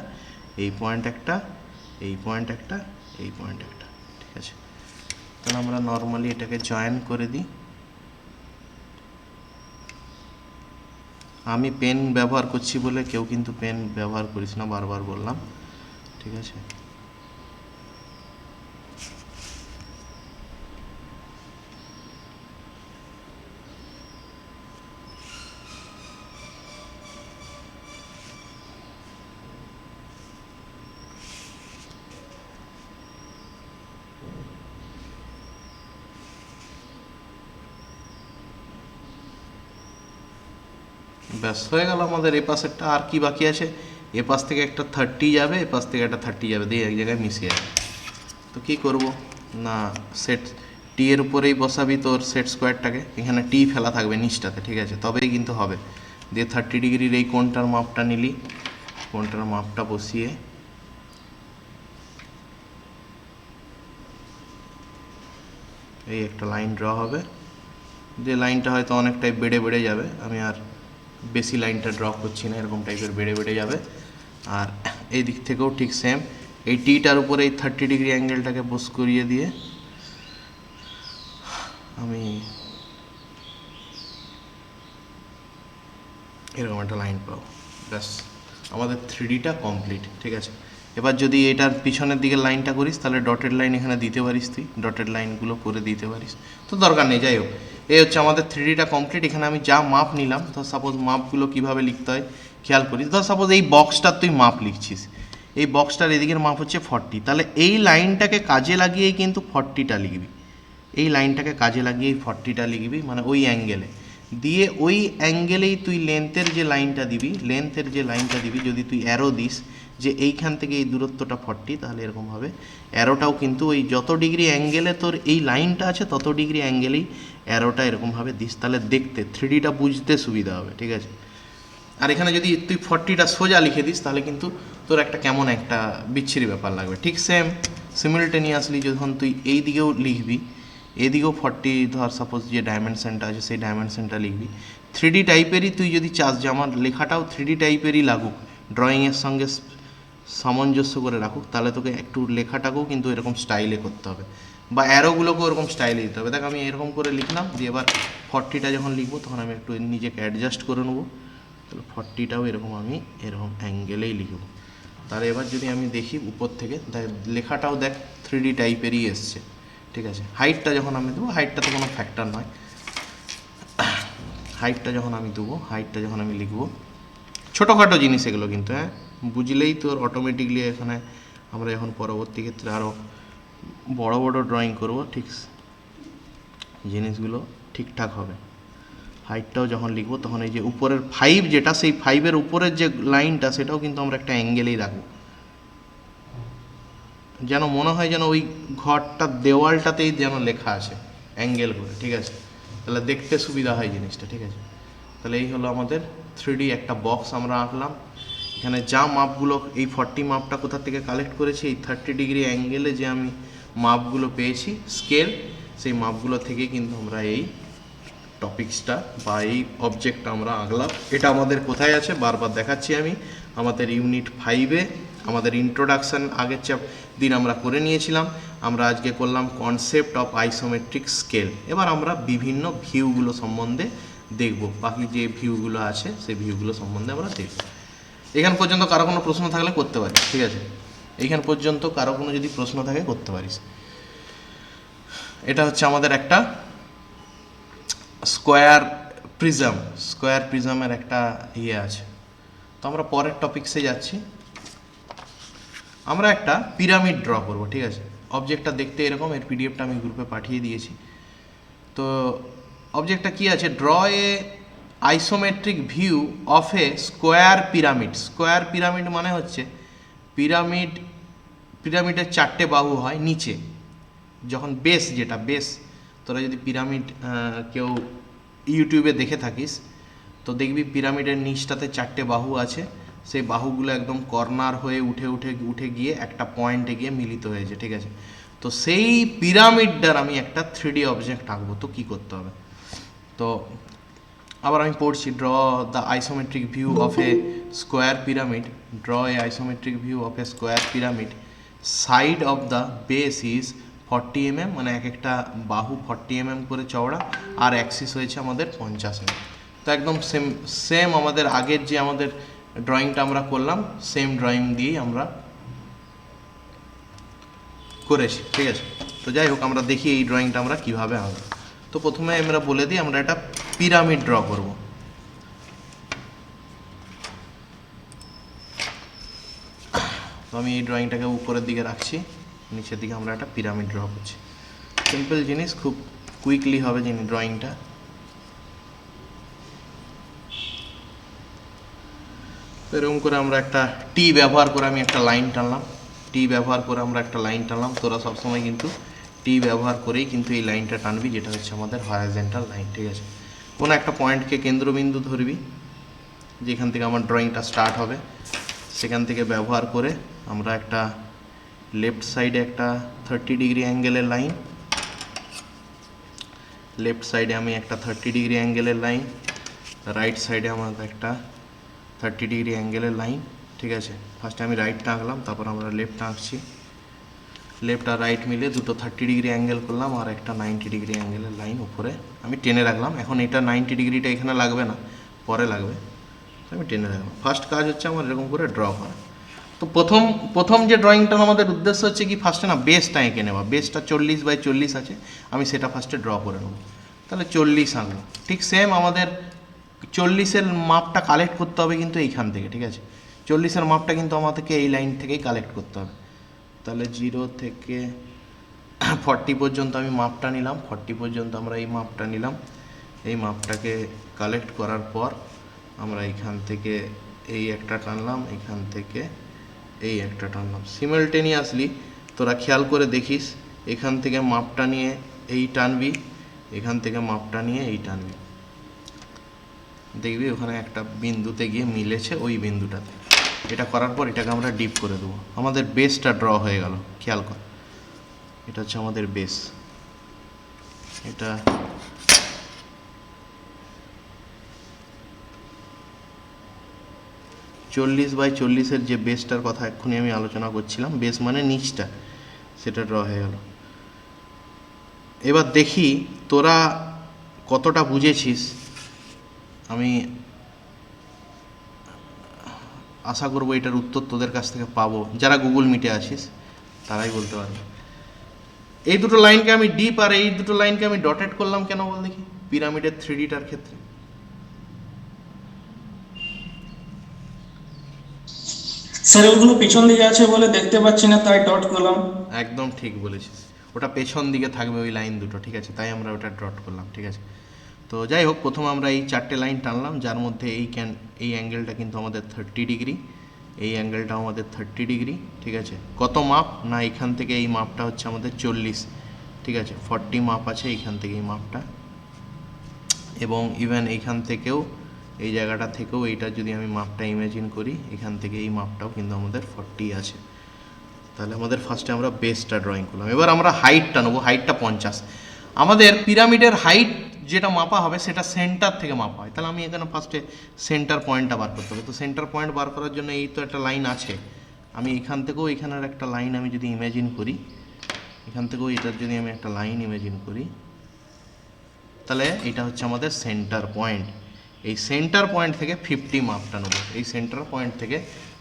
এই পয়েন্ট একটা, এই পয়েন্ট একটা, এই পয়েন্ট একটা, ঠিক আছে। তাহলে আমরা নর্মালি এটাকে জয়েন করে দিই। আমি পেন ব্যবহার করছি বলে কেউ কিন্তু পেন ব্যবহার করিস না, বারবার বললাম, ঠিক আছে। ব্যাস হয়ে গেল আমাদের এই পাশেরটা। আর কি বাকি আছে, এ পাশ থেকে একটা 30 যাবে, এ পাশ থেকে একটা 30 যাবে, দিয়ে এক জায়গায় মিশিয়ে যাবে। তো কী করব না, সেট টি এর উপরেই বসাবি তোর সেট স্কোয়ারটাকে, এখানে টি ফেলা থাকবে নিচটাতে, ঠিক আছে, তবেই কিন্তু হবে। দিয়ে 30 ডিগ্রির এই কোণটার মাপটা নিলি, কোণটার মাপটা বসিয়ে এই একটা লাইন ড্র হবে, যে লাইনটা হয়তো অনেকটাই বেড়ে বেড়ে যাবে, আমি আর বেশি লাইনটা ড্র করছি না, এরকম টাইপের বেড়ে বেড়ে যাবে। আর এই দিক থেকেও ঠিক সেম, এই টিটার উপরে এই 30 ডিগ্রি অ্যাঙ্গেলটাকে বস করিয়ে দিয়ে আমি এরকম একটা লাইন পাবো। ব্যাস আমাদের 3Dটা কমপ্লিট, ঠিক আছে। এবার যদি এটার পিছনের দিকে লাইনটা করিস তাহলে ডটেড লাইন এখানে দিতে পারিস, তুই ডটেড লাইনগুলো করে দিতে পারিস, তো দরকার নেই। যাই হোক, এই হচ্ছে আমাদের 3Dটা কমপ্লিট। এখানে আমি যা মাপ নিলাম, তো সাপোজ মাপগুলো কীভাবে লিখতে হয় খেয়াল করিস। ধর সাপোজ এই বক্সটার তুই মাপ লিখছিস, এই বক্সটার এদিকের মাপ হচ্ছে 40, তাহলে এই লাইনটাকে কাজে লাগিয়েই কিন্তু 40টা লিখবি, এই লাইনটাকে কাজে লাগিয়েই 40টা লিখবি, মানে ওই অ্যাঙ্গেলে দিয়ে ওই অ্যাঙ্গেলেই তুই লেন্থের যে লাইনটা দিবি, লেন্থের যে লাইনটা দিবি, যদি তুই অ্যারো দিস যে এইখান থেকে এই দূরত্বটা 40, তাহলে এরকমভাবে অ্যারোটাও কিন্তু ওই যত ডিগ্রি অ্যাঙ্গেলে তোর এই লাইনটা আছে তত ডিগ্রি অ্যাঙ্গেলেই অ্যারোটা এরকমভাবে দিস, তাহলে দেখতে 3Dটা বুঝতে সুবিধা হবে, ঠিক আছে। আর এখানে যদি তুই 40টা সোজা লিখে দিস তাহলে কিন্তু তোর একটা কেমন একটা বিচ্ছিরি ব্যাপার লাগবে। ঠিক সেম সিমিলটেনিয়াসলি যখন তুই এই দিকেও লিখবি, এদিকেও 40 ধর সাপোজ যে ডাইমেনশনটা আছে সেই ডাইমেনশনটা লিখবি, 3D টাইপেরই তুই যদি চাস যে আমার লেখাটাও 3D টাইপেরই লাগুক, ড্রয়িংয়ের সঙ্গে সামঞ্জস্য করে রাখুক, তাহলে তোকে একটু লেখাটাকেও কিন্তু এরকম স্টাইলে করতে হবে, বা অ্যারোগুলোকেও এরকম স্টাইলে দিতে হবে। দেখ আমি এরকম করে লিখলাম, দিয়ে এবার 40টা যখন লিখবো তখন আমি একটু নিজেকে অ্যাডজাস্ট করে নেবো, তাহলে 40টাও এরকম আমি এরকম অ্যাঙ্গেলেই লিখবো। তাহলে এবার যদি আমি দেখি উপর থেকে, দেখ লেখাটাও দেখ 3D টাইপেরই এসছে, ঠিক আছে। হাইটটা যখন আমি দেবো, হাইটটা তো কোনো ফ্যাক্টর নয়, হাইটটা যখন আমি দেবো, হাইটটা যখন আমি লিখবো, ছোটোখাটো জিনিস এগুলো কিন্তু, হ্যাঁ, বুঝলেই তোর অটোমেটিকলি এখানে আমরা যখন পরবর্তী ক্ষেত্রে আরও বড় বড় ড্রয়িং করব, ঠিক জিনিসগুলো ঠিকঠাক হবে। হাইটটাও যখন লিখবো তখন এই যে উপরের 5 যেটা, সেই 5-এর উপরের যে লাইনটা সেটাও কিন্তু আমরা একটা অ্যাঙ্গেলেই রাখবো, যেন মনে হয় যেন ওই ঘরটা দেওয়ালটাতেই যেন লেখা আছে অ্যাঙ্গেল করে, ঠিক আছে, তাহলে দেখতে সুবিধা হয় জিনিসটা, ঠিক আছে। তাহলে এই হলো আমাদের 3D একটা বক্স আমরা আঁকলাম। এখানে যা মাপগুলো, এই 40 মাপটা কোথা থেকে কালেক্ট করেছি, এই 30 ডিগ্রি অ্যাঙ্গেলে যে আমি মাপগুলো পেয়েছি স্কেল, সেই মাপগুলো থেকে কিন্তু আমরা এই টপিক্সটা বা এই অবজেক্টটা আমরা আঁকলাম। এটা আমাদের কোথায় আছে বারবার দেখাচ্ছি আমি, আমাদের ইউনিট 5-এ আমাদের ইন্ট্রোডাকশান আগের দিন আমরা করে নিয়েছিলাম। আমরা আজকে করলাম কনসেপ্ট অফ আইসোমেট্রিক স্কেল। এবার আমরা বিভিন্ন ভিউগুলো সম্বন্ধে দেখব, বাকি যে ভিউগুলো আছে সেই ভিউগুলো সম্বন্ধে আমরা দেখব। এখান পর্যন্ত কারো কোনো প্রশ্ন থাকলে করতে পারিস, ঠিক আছে, এইখান পর্যন্ত কারো কোনো যদি প্রশ্ন থাকে করতে পারিস। এটা হচ্ছে আমাদের একটা স্কোয়ার প্রিজমের একটা ইয়ে আছে। তো আমরা পরের টপিক্সে যাচ্ছি। আমরা একটা পিরামিড ড্র করব, ঠিক আছে। অবজেক্টটা দেখতে এরকম, এর পিডিএফটা আমি গ্রুপে পাঠিয়ে দিয়েছি। তো অবজেক্টটা কি আছে, draw A isometric view of A square pyramid. Square pyramid মানে হচ্ছে পিরামিডের 4টে বাহু হয় নিচে, যখন বেস, যেটা বেস, তোরা যদি পিরামিড কেউ ইউটিউবে দেখে থাকিস তো দেখবি পিরামিডের নিচটাতে 4টে বাহু আছে, সেই বাহুগুলো একদম কর্নার হয়ে উঠে গিয়ে একটা পয়েন্টে গিয়ে মিলিত হয়েছে, ঠিক আছে। তো সেই পিরামিডটার আমি একটা 3D অবজেক্ট আঁকবো। তো কী করতে হবে, তো আবার আমি পড়ছি, draw the isometric view of A square pyramid, draw A isometric view of A square pyramid, side of the base is 40 mm, মানে এক একটা বাহু 40 mm করে চওড়া, আর অ্যাক্সিস হয়েছে আমাদের 50 mm। তো একদম সেম আমাদের আগের যে আমাদের ড্রয়িংটা আমরা করলাম, সেম ড্রয়িং দিয়েই আমরা করেছি, ঠিক আছে। তো যাই হোক, আমরা দেখি এই ড্রয়িংটা আমরা কীভাবে আঁকব। তো প্রথমে আমরা বলে দিই, আমরা একটা পিরামিড ড্র করব। তো আমি এই ড্রয়িংটাকে উপরের দিকে রাখছি, নিচের দিকে আমরা একটা পিরামিড ড্র করছি। সিম্পল জিনিস, খুব কুইকলি হবে ড্রয়িংটা। এরকম করে আমরা একটা টি ব্যবহার করে আমি একটা লাইন টানলাম, টি ব্যবহার করে আমরা একটা লাইন টানলাম। তোরা সবসময় কিন্তু টি ব্যবহার করেই কিন্তু এই লাইনটা টানবি, যেটা হচ্ছে আমাদের হরাইজন্টাল লাইন, ঠিক আছে। কোনো একটা পয়েন্টকে কেন্দ্রবিন্দু ধরবি, যেখান থেকে আমার ড্রয়িংটা স্টার্ট হবে, সেখান থেকে ব্যবহার করে আমরা একটা লেফট সাইডে একটা 30 ডিগ্রি অ্যাঙ্গেলের লাইন, লেফট সাইডে আমি একটা 30 ডিগ্রি অ্যাঙ্গেলের লাইন, রাইট সাইডে আমার একটা 30 ডিগ্রি অ্যাঙ্গেলের লাইন, ঠিক আছে। ফার্স্টে আমি রাইটটা আঁকলাম, তারপর আমরা লেফট আঁকছি, লেফট আর রাইট মিলে দুটো 30 ডিগ্রি অ্যাঙ্গেল করলাম, আর একটা 90 ডিগ্রি অ্যাঙ্গেলের লাইন উপরে আমি টেনে রাখলাম। এখন এটা 90 ডিগ্রিটা এখানে লাগবে না, পরে লাগবে, আমি টেনে রাখলাম। ফার্স্ট কাজ হচ্ছে আমার এরকম করে ড্র করা। তো প্রথম যে ড্রয়িংটার আমাদের উদ্দেশ্য হচ্ছে কি, ফার্স্টে না বেসটা এঁকে নেওয়া। বেসটা 40x40 আছে, আমি সেটা ফার্স্টে ড্র করে নেব। তাহলে 40 আঁকবো। ঠিক সেম আমাদের 40-এর মাপটা কালেক্ট করতে হবে কিন্তু এইখান থেকে, ঠিক আছে। 40-এর মাপটা কিন্তু আমাদেরকে এই লাইন থেকেই কালেক্ট করতে হবে। তাহলে 0 থেকে 40 পর্যন্ত আমি মাপটা নিলাম, 40 পর্যন্ত আমরা এই মাপটা নিলাম। এই মাপটাকে কালেক্ট করার পর আমরা এইখান থেকে এই একটা টানলাম, এইখান থেকে এই একটা টানলাম। সিমিলটেনিয়াসলি তোরা খেয়াল করে দেখিস, এখান থেকে মাপটা নিয়ে এই টানবি, এখান থেকে মাপটা নিয়ে এই টানবি, দেখবি ওখানে একটা বিন্দুতে গিয়ে মিলেছে, ওই বিন্দুটাতে। এটা করার পর এটাকে আমরা ডিপ করে দেবো। আমাদের বেসটা ড্র হয়ে গেল, খেয়াল কর, এটা হচ্ছে আমাদের বেস। এটা 40/40 যে বেসটার কথা এক্ষুনি আমি আলোচনা করছিলাম, বেস মানে নিচটা, সেটা ড্র হয়ে গেল। এবার দেখি তোরা কতটা বুঝেছিস। আমি আশা করবো এটার উত্তর তোদের কাছ থেকে পাবো, যারা গুগল মিটে আছিস তারাই বলতে পারবে। এই দুটো লাইনকে আমি ডিপ আর এই দুটো লাইনকে আমি ডটেড করলাম কেন বল দেখি, পিরামিডের 3Dটার ক্ষেত্রে। স্যার ওগুলো পিছন দিকে আছে বলে দেখতে পাচ্ছি না, তাই ডট করলাম। একদম ঠিক বলেছিস, ওটা পেছন দিকে থাকবে ওই লাইন দুটো, ঠিক আছে, তাই আমরা ওটা ডট করলাম, ঠিক আছে। তো যাই হোক, প্রথম আমরা এই 4টে লাইন টানলাম, যার মধ্যে এই অ্যাঙ্গেলটা কিন্তু আমাদের 30 ডিগ্রি, এই অ্যাঙ্গেলটাও আমাদের 30 ডিগ্রি, ঠিক আছে। কত মাপ না, এখান থেকে এই মাপটা হচ্ছে আমাদের 40, ঠিক আছে, 40 মাপ আছে এইখান থেকে এই মাপটা, এবং ইভেন এইখান থেকেও এই জায়গাটা থেকেও এইটা যদি আমি মাপটা ইমাজিন করি, এখান থেকে এই মাপটাও কিন্তু আমাদের 40 আছে। তাহলে আমাদের ফার্স্টে আমরা বেসটা ড্রয়িং করলাম। এবার আমরা হাইটটা নেবো, হাইটটা 50। আমাদের পিরামিডের হাইট যেটা মাপা হবে সেটা সেন্টার থেকে মাপা হয়, তাহলে আমি এখানে ফার্স্টে সেন্টার পয়েন্টটা বার করতে হবে। তো সেন্টার পয়েন্ট বার করার জন্য এই তো একটা লাইন আছে, আমি এখান থেকেও এখানের একটা লাইন আমি যদি ইমাজিন করি, এখান থেকেও এটার যদি আমি একটা লাইন ইমাজিন করি, তাহলে এটা হচ্ছে আমাদের সেন্টার পয়েন্ট। এই সেন্টার পয়েন্ট থেকে 50 মাপটা নেবো, এই সেন্টার পয়েন্ট থেকে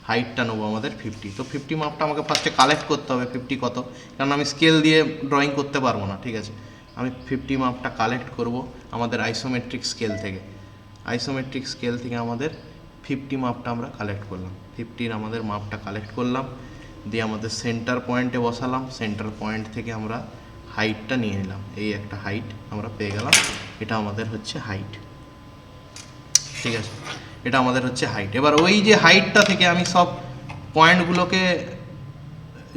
হাইটটা নেবো আমাদের 50। তো 50 মাপটা আমাকে ফার্স্টে কালেক্ট করতে হবে, 50 কত, কারণ আমি স্কেল দিয়ে ড্রয়িং করতে পারবো না, ঠিক আছে। আমি 50 মাপটা কালেক্ট করব আমাদের আইসোমেট্রিক স্কেল থেকে। আইসোমেট্রিক স্কেল থেকে আমাদের 50 মাপটা আমরা কালেক্ট করলাম, 50-র আমাদের মাপটা কালেক্ট করলাম, দিয়ে আমাদের সেন্টার পয়েন্টে বসালাম, সেন্টার পয়েন্ট থেকে আমরা হাইটটা নিয়ে নিলাম, এই একটা হাইট আমরা পেয়ে গেলাম, এটা আমাদের হচ্ছে হাইট, ঠিক আছে, এটা আমাদের হচ্ছে হাইট। এবার ওই যে হাইটটা থেকে আমি সব পয়েন্টগুলোকে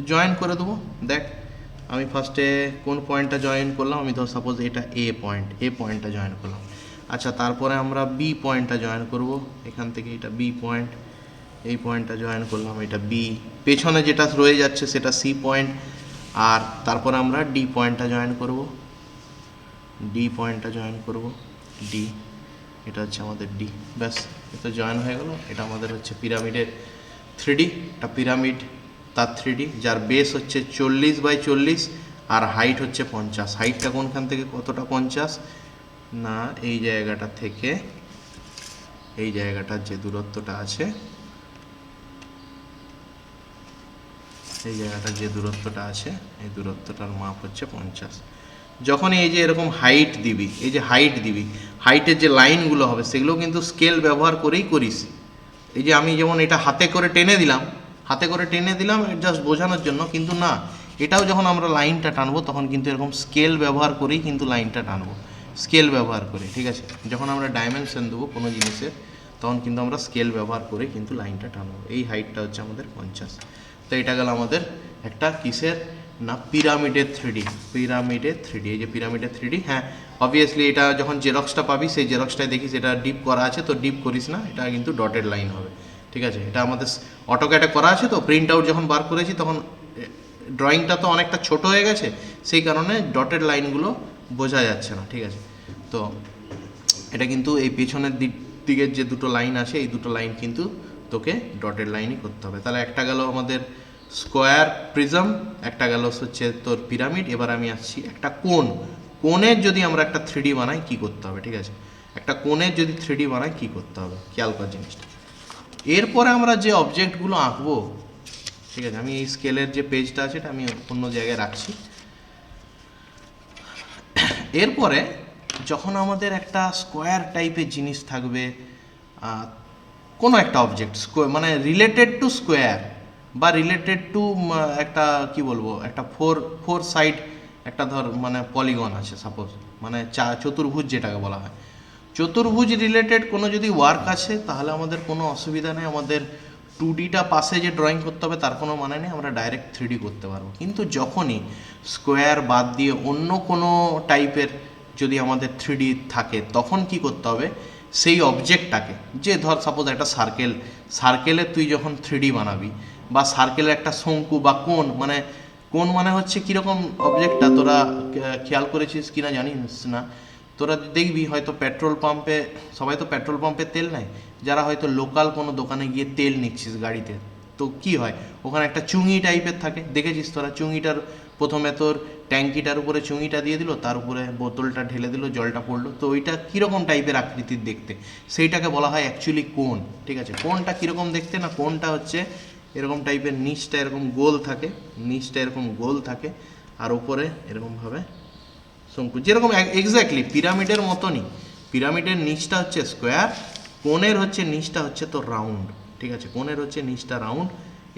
জয়েন করে দেবো। দেখ আমি ফার্স্টে কোন পয়েন্টটা জয়েন করলাম, আমি ধর সাপোজ এটা এ পয়েন্টটা জয়েন করলাম। আচ্ছা, তারপরে আমরা বি পয়েন্টটা জয়েন করব, এখান থেকে এটা বি পয়েন্ট, এই পয়েন্টটা জয়েন করলাম, এটা বি, পেছনে যেটা রয়ে যাচ্ছে সেটা সি পয়েন্ট, আর তারপরে আমরা ডি পয়েন্টটা জয়েন করব, ডি, এটা হচ্ছে আমাদের ডি। ব্যাস, এটা জয়েন হয়ে গেল, এটা আমাদের হচ্ছে পিরামিডের 3D, একটা পিরামিড তার 3D, যার বেস হচ্ছে 40/40 আর হাইট হচ্ছে 50। হাইটটা কোনখান থেকে কতটা 50 না, এই জায়গাটা থেকে এই জায়গাটার যে দূরত্বটা আছে, এই জায়গাটার যে দূরত্বটা আছে, এই দূরত্বটার মাপ হচ্ছে 50। যখন এই যে এরকম হাইট দিবি, এই যে হাইট দিবি, হাইটের যে লাইনগুলো হবে সেগুলো কিন্তু স্কেল ব্যবহার করেই করিস। এই যে আমি যেমন এটা হাতে করে টেনে দিলাম জাস্ট বোঝানোর জন্য, কিন্তু না, এটাও যখন আমরা লাইনটা টানবো তখন কিন্তু এরকম স্কেল ব্যবহার করেই কিন্তু লাইনটা টানবো, স্কেল ব্যবহার করে, ঠিক আছে। যখন আমরা ডাইমেনশন দেবো কোনো জিনিসের তখন কিন্তু আমরা স্কেল ব্যবহার করে কিন্তু লাইনটা টানবো। এই হাইটটা হচ্ছে আমাদের 50। তো এটা গেল আমাদের একটা কিসের না, পিরামিডের 3D, এই যে পিরামিডের 3D। হ্যাঁ, অবভিয়াসলি এটা যখন জেরক্সটা পাবি সেই জেরক্সটায় দেখিস এটা ডিপ করা আছে, তো ডিপ করিস না, এটা কিন্তু ডটেড লাইন হবে, ঠিক আছে। এটা আমাদের অটোক্যাডে করা আছে, তো প্রিন্ট আউট যখন বার করেছি তখন ড্রয়িংটা তো অনেকটা ছোট হয়ে গেছে, সেই কারণে ডটেড লাইনগুলো বোঝা যাচ্ছে না, ঠিক আছে। তো এটা কিন্তু এই পেছনের দিকের যে দুটো লাইন আছে, এই দুটো লাইন কিন্তু তোকে ডটেড লাইনই করতে হবে। তাহলে একটা গেল আমাদের স্কোয়ার প্রিজম, একটা গেল হচ্ছে তোর পিরামিড। এবার আমি আসছি একটা কোণের যদি আমরা একটা 3D বানাই কি করতে হবে, ঠিক আছে। একটা কোণের যদি 3D বানাই কি করতে হবে, খেয়াল কর জিনিসটা। এরপরে আমরা যে অবজেক্টগুলো আঁকবো, ঠিক আছে, আমি এই স্কেলের যে পেজটা আছে এটা আমি অন্য জায়গায় রাখছি। এরপরে যখন আমাদের একটা স্কোয়ার টাইপের জিনিস থাকবে, কোনো একটা অবজেক্ট মানে রিলেটেড টু স্কোয়ার বা রিলেটেড টু একটা কি বলবো, একটা ফোর সাইড একটা ধর মানে পলিগন আছে সাপোজ, মানে চতুর্ভুজ যেটাকে বলা হয়, চতুর্ভুজ রিলেটেড কোনো যদি ওয়ার্ক আছে তাহলে আমাদের কোনো অসুবিধা নেই, আমাদের 2Dটা পাশে যে ড্রয়িং করতে হবে তার কোনো মানে নেই, আমরা ডাইরেক্ট 3D করতে পারবো। কিন্তু যখনই স্কোয়ার বাদ দিয়ে অন্য কোনো টাইপের যদি আমাদের 3D থাকে তখন কি করতে হবে, সেই অবজেক্টটাকে, যে ধর সাপোজ একটা সার্কেলের তুই যখন 3D বানাবি, বা সার্কেলের একটা শঙ্কু বা কোণ মানে হচ্ছে কীরকম অবজেক্টটা তোরা খেয়াল করেছিস কিনা জানিস না, তো তোরা দেখবি হয়তো পেট্রোল পাম্পে, সবাই তো পেট্রোল পাম্পে তেল নেয়, যারা হয়তো লোকাল কোনো দোকানে গিয়ে তেল নিচ্ছিস গাড়িতে, তো কি হয় ওখানে একটা চুঙি টাইপের থাকে, দেখেছিস তোরা? চুঙিটার প্রথমে তোর ট্যাঙ্কিটার উপরে চুঙিটা দিয়ে দিল, তার উপরে বোতলটা ঢেলে দিল, জলটা পড়লো, তো ওইটা কীরকম টাইপের আকৃতির দেখতে, সেইটাকে বলা হয় অ্যাকচুয়ালি কোন। ঠিক আছে, কোনটা কীরকম দেখতে না, কোনটা হচ্ছে এরকম টাইপের, নিচটা এরকম গোল থাকে, নিচটা এরকম গোল থাকে, আর উপরে এরকমভাবে শঙ্কু, যেরকম এক্স্যাক্টলি পিরামিডের মতনই। পিরামিডের নিচটা হচ্ছে স্কোয়ার, কোণের হচ্ছে নিচটা হচ্ছে তো রাউন্ড। ঠিক আছে, কোণের হচ্ছে নিচটা রাউন্ড।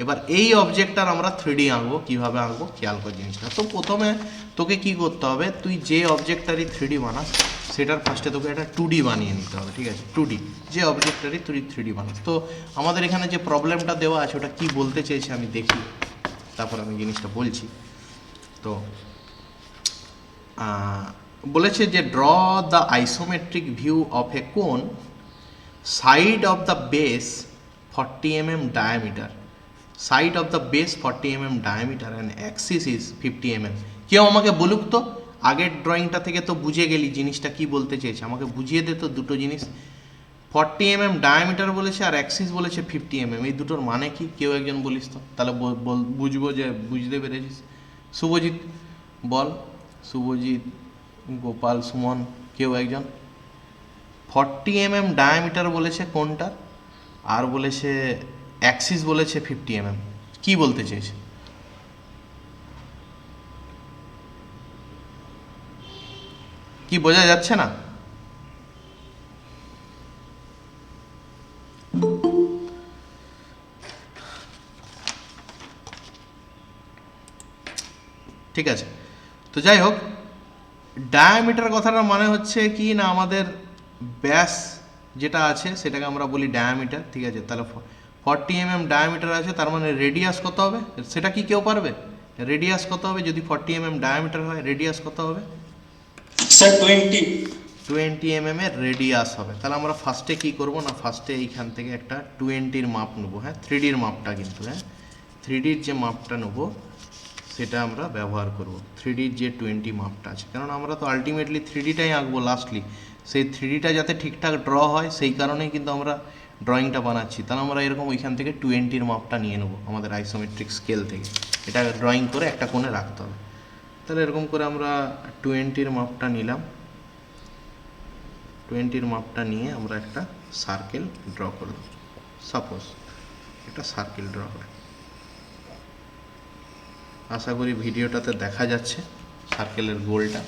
এবার এই অবজেক্টটার আমরা 3D আঁকবো, কীভাবে আঁকবো খেয়াল কর জিনিসটা। তো প্রথমে তোকে কি করতে হবে, তুই যে অবজেক্টটারই 3D বানাস সেটার ফার্স্টে তোকে একটা 2D বানিয়ে নিতে হবে। ঠিক আছে, 2D যে অবজেক্টটারই তুই 3D বানাস। তো আমাদের এখানে যে প্রবলেমটা দেওয়া আছে ওটা কি বলতে চেয়েছে আমি দেখি, তারপর আমি জিনিসটা বলছি। তো বলেছে যে draw the isometric view of a cone, side of the base 40 mm diameter, side of the base 40 mm diameter and axis is 50 mm। কেউ আমাকে বলুক তো, আগের ড্রয়িংটা থেকে তো বুঝে গেলি জিনিসটা কি বলতে চেয়েছে, আমাকে বুঝিয়ে দে তো দুটো জিনিস। 40 mm ডায়ামিটার বলেছে আর অ্যাক্সিস বলেছে 50 mm, এই দুটোর মানে কি কেউ একজন বলিস তো, তাহলে বুঝবো যে বুঝতে পেরেছিস। শুভজিৎ বল, শুভজিৎ, গোপাল, সুমন, কেউ একজন। 40 mm ডায়ামিটার বলেছে কোনটা, আর বলেছে অ্যাক্সিস বলেছে 50 mm, কি বলতে চেয়েছে? কি বোঝা যাচ্ছে না? ঠিক আছে, তো যাই হোক, ডায়ামিটার কথাটার মানে হচ্ছে কি না, আমাদের ব্যাস যেটা আছে সেটাকে আমরা বলি ডায়ামিটার। ঠিক আছে, তাহলে 40 mm ডায়ামিটার আছে, তার মানে রেডিয়াস কত হবে সেটা কি কেউ পারবে? রেডিয়াস কত হবে যদি 40 mm ডায়ামিটার হয়, রেডিয়াস কত হবে? স্যার 20 mm এর রেডিয়াস হবে। তাহলে আমরা ফার্স্টে কি করব না, ফার্স্টে এইখান থেকে একটা 20-র মাপ নেবো। হ্যাঁ, 3Dর মাপটা কিন্তু, হ্যাঁ 3Dর যে মাপটা নেবো সেটা আমরা ব্যবহার করব, 3Dর যে 20 মাপটা আছে, কারণ আমরা তো আলটিমেটলি 3Dটাই আঁকবো লাস্টলি, সেই 3Dটা যাতে ঠিকঠাক ড্র হয় সেই কারণেই কিন্তু আমরা ড্রয়িংটা বানাচ্ছি। তাহলে আমরা এরকম ওইখান থেকে 20-র মাপটা নিয়ে নেবো আমাদের আইসোমেট্রিক স্কেল থেকে, এটা ড্রয়িং করে একটা কোণে রাখতে হবে। তাহলে এরকম করে আমরা 20-র মাপটা নিলাম, 20-র মাপটা নিয়ে আমরা একটা সার্কেল ড্র করলাম, সাপোজ একটা সার্কেল ড্র করে। আশা করি ভিডিওটাতে দেখা যাচ্ছে সার্কেলের গোলটা।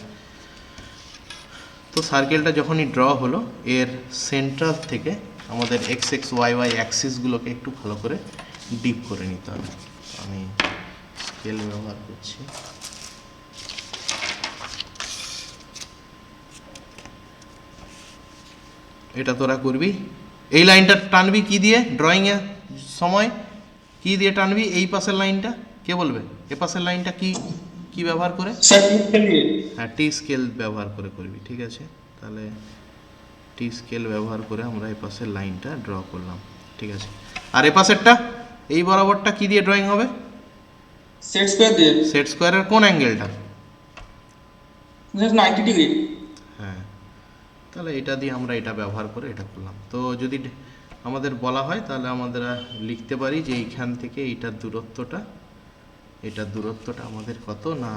তো সার্কেলটা যখনই ড্র হলো, এর সেন্টার থেকে আমাদের এক্স এক্স ওয়াই ওয়াই অ্যাক্সিসগুলোকে একটু ভালো করে ডিপ করে নিতে হবে। আমি স্কেল ব্যবহার করছি। এটা তোরা করবি, এই লাইনটা টানবি কি দিয়ে ড্রয়িংয়ের সময়, কি দিয়ে টানবি এই পাশের লাইনটা, কে বলবে? এ পাশের লাইনটা কি কি ব্যবহার করে? স্যার হ্যাঁ, টি স্কেল ব্যবহার করে করবি। ঠিক আছে, তাহলে টি স্কেল ব্যবহার করে আমরা এই পাশের লাইনটা ড্র করলাম। ঠিক আছে, আর এ পাশেরটা এই বরাবরটা কি দিয়ে ড্রয়িং হবে? সেট স্কয়ার দিয়ে। সেট স্কোয়ারের কোন অ্যাঙ্গেলটা? 90 ডিগ্রি। হ্যাঁ, তাহলে এটা দিয়ে আমরা এটা ব্যবহার করে এটা করলাম। তো যদি আমাদের বলা হয় তাহলে আমাদের লিখতে পারি যে এইখান থেকে এইটার দূরত্বটা, এটার দূরত্বটা আমাদের কত না,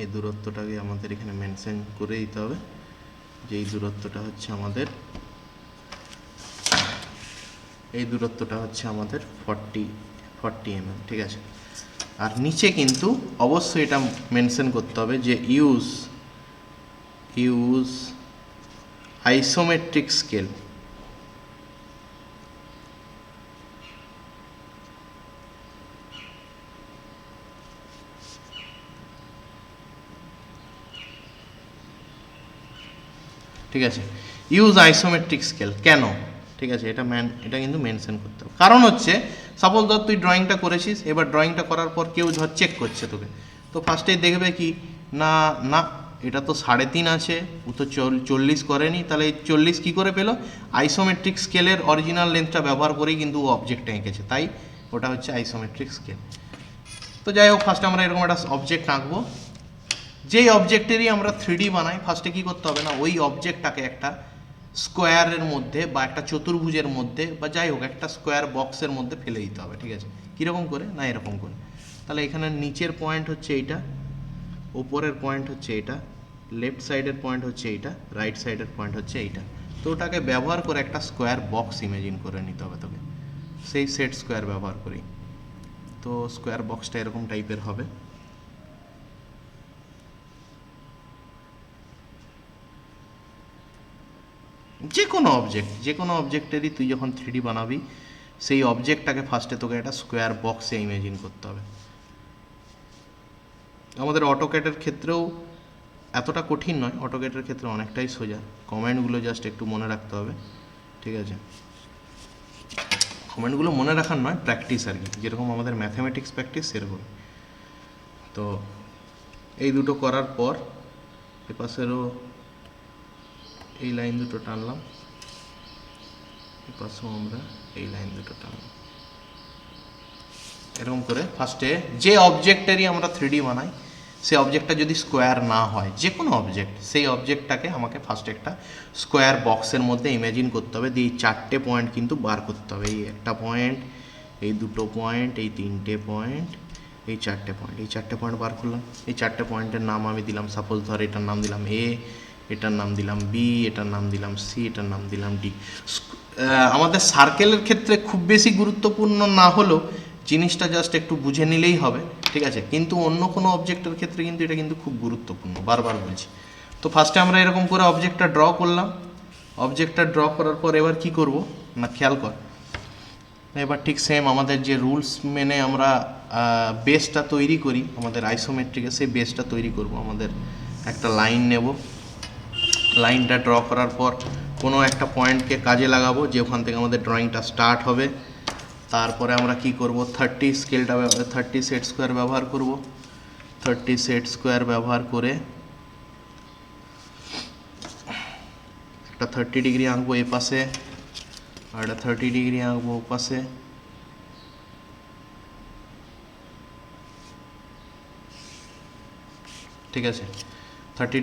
এই দূরত্বটাকে আমাদের এখানে মেনশন করে দিতে হবে যে এই দূরত্বটা হচ্ছে আমাদের, এই দূরত্বটা হচ্ছে আমাদের 40 mm। ঠিক আছে, আর নিচে কিন্তু অবশ্যই এটা মেনশন করতে হবে যে ইউজ আইসোমেট্রিক স্কেল। ঠিক আছে, ইউজ আইসোমেট্রিক স্কেল কেন? ঠিক আছে, এটা কিন্তু মেনশন করতে হবে। কারণ হচ্ছে সাপোজ ধর তুই ড্রয়িংটা করেছিস, এবার ড্রয়িংটা করার পর কেউ ধর চেক করছে তোকে, তো ফার্স্টেই দেখবে কি না, না এটা তো 3.5 আছে, ও তো 40 করেনি, তাহলে এই 40 কী করে পেলো? আইসোমেট্রিক স্কেলের অরিজিনাল লেন্থটা ব্যবহার করেই কিন্তু ও অবজেক্টটা এঁকেছে, তাই ওটা হচ্ছে আইসোমেট্রিক স্কেল। তো যাই হোক, ফার্স্টে আমরা এরকম একটা অবজেক্ট আঁকবো, যেই অবজেক্টেরই আমরা 3D বানাই ফার্স্টে কি করতে হবে না, ওই অবজেক্টটাকে একটা স্কোয়ারের মধ্যে বা একটা চতুর্ভুজের মধ্যে বা যাই হোক একটা স্কোয়ার বক্সের মধ্যে ফেলে দিতে হবে, ঠিক আছে? কীরকম করে না, এরকম করে। তাহলে এখানে নিচের পয়েন্ট হচ্ছে এইটা, ওপরের পয়েন্ট হচ্ছে এটা, লেফট সাইডের পয়েন্ট হচ্ছে এইটা, রাইট সাইডের পয়েন্ট হচ্ছে এইটা। তো ওটাকে ব্যবহার করে একটা স্কোয়ার বক্স ইমেজিন করে নিতে হবে তোকে, সেই সেট স্কোয়ার ব্যবহার করি। তো স্কোয়ার বক্সটা এরকম টাইপের হবে। যে কোনো অবজেক্টেরই তুই যখন 3D বানাবি সেই অবজেক্টটাকে ফার্স্টে তোকে একটা স্কোয়ার বক্সে ইমেজিন করতে হবে। আমাদের অটোক্যাডের ক্ষেত্রেও এতটা কঠিন নয়, অটোক্যাডের ক্ষেত্রে অনেকটাই সোজা, কমেন্টগুলো জাস্ট একটু মনে রাখতে হবে, ঠিক আছে? কমেন্টগুলো মনে রাখার নয়, প্র্যাকটিস আর কি, যেরকম আমাদের ম্যাথামেটিক্স প্র্যাকটিস সেরকম। তো এই দুটো করার পর এপাশেরও এই লাইন দুটো টানলাম, এপাশেও আমরা এই লাইন দুটো টানলাম। এরকম করে ফার্স্টে যে অবজেক্টেরই আমরা 3D বানাই সেই অবজেক্টটা যদি স্কোয়ার না হয়, যে কোনো অবজেক্ট, সেই অবজেক্টটাকে আমাকে ফার্স্ট একটা স্কোয়ার বক্সের মধ্যে ইমেজিন করতে হবে, দিয়ে এই 4টে পয়েন্ট কিন্তু বার করতে হবে। এই একটা পয়েন্ট, এই দুটো পয়েন্ট, এই 3টে পয়েন্ট, এই 4টে পয়েন্ট, এই 4টে পয়েন্ট বার করলাম। এই 4টে পয়েন্টের নাম আমি দিলাম, সাপোজ ধর এটার নাম দিলাম এ, এটার নাম দিলাম বি, এটার নাম দিলাম সি, এটার নাম দিলাম ডি। আমাদের সার্কেলের ক্ষেত্রে খুব বেশি গুরুত্বপূর্ণ না হলেও জিনিসটা জাস্ট একটু বুঝে নিলেই হবে, ঠিক আছে? কিন্তু অন্য কোনো অবজেক্টের ক্ষেত্রে কিন্তু এটা কিন্তু খুব গুরুত্বপূর্ণ, বারবার বলছি। তো ফার্স্টে আমরা এরকম করে অবজেক্টটা ড্র করলাম। অবজেক্টটা ড্র করার পর এবার কি করব না, খেয়াল কর, এবার ঠিক সেম আমাদের যে রুলস মেনে আমরা বেসটা তৈরি করি আমাদের আইসোমেট্রিকে, সেই বেসটা তৈরি করব। আমাদের একটা লাইন নেব, লাইনটা ড্র করার পর কোনো একটা পয়েন্টকে কাজে লাগাবো যে ওখান থেকে আমাদের ড্রয়িংটা স্টার্ট হবে। তারপরে আমরা কি করব, 30 স্কেলটা 30 সেট স্কোয়ার ব্যবহার করব। 30 সেট স্কোয়ার ব্যবহার করে একটা 30 ডিগ্রি আঁকবো এ পাশে, আর একটা 30 ডিগ্রি আঁকবো ও পাশে। ঠিক আছে, 30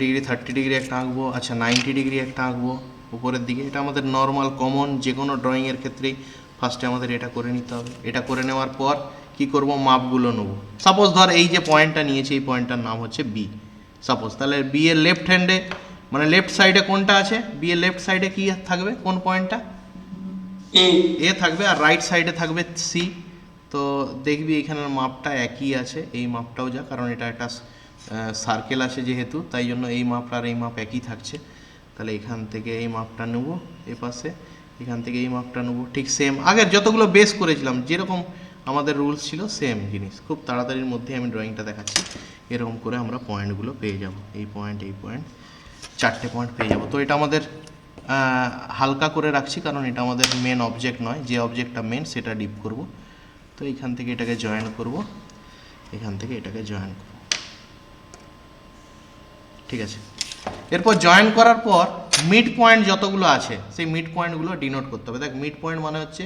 ডিগ্রি একটা আঁকবো। আচ্ছা 90 ডিগ্রি একটা আঁকবো উপরের দিকে। এটা আমাদের নর্মাল কমন যে কোনো ড্রয়িংয়ের ক্ষেত্রেই ফার্স্টে আমাদের এটা করে নিতে হবে। এটা করে নেওয়ার পর কি করব, মাপগুলো নেবো। সাপোজ ধর এই যে পয়েন্টটা নিয়েছি, এই পয়েন্টটার নাম হচ্ছে বি সাপোজ। তাহলে বি এর লেফট হ্যান্ডে মানে লেফট সাইডে কোনটা আছে, বি এর লেফট সাইডে কি থাকবে, কোন পয়েন্টটা, এ থাকবে, আর রাইট সাইডে থাকবে সি। তো দেখবি এখানের মাপটা একই আছে, এই মাপটাও যা, কারণ এটা একটা সার্কেল আছে যেহেতু, তাই জন্য এই মাপ আর এই মাপ একই থাকছে। তাহলে এখান থেকে এই মাপটা নেব এ পাশে, এখান থেকে এই মাপটা নেব, ঠিক সেম আগের যতগুলো বেস করেছিলাম যেরকম আমাদের রুলস ছিল সেম জিনিস। খুব তাড়াতাড়ির মধ্যে আমি ড্রয়িংটা দেখাচ্ছি। এরকম করে আমরা পয়েন্টগুলো পেয়ে যাব, এই পয়েন্ট, এই পয়েন্ট, 4টে পয়েন্ট পেয়ে যাব। তো এটা আমাদের হালকা করে রাখছি কারণ এটা আমাদের মেন অবজেক্ট নয়, যে অবজেক্টটা মেন সেটা ডিপ করব। তো এইখান থেকে এটাকে জয়েন করব, এখান থেকে এটাকে জয়েন করব, ঠিক আছে। এরপর জয়েন করার পর মিড পয়েন্ট যতগুলো আছে সেই মিড পয়েন্টগুলো ডিনোট করতে হবে। দেখ মিড পয়েন্ট মানে হচ্ছে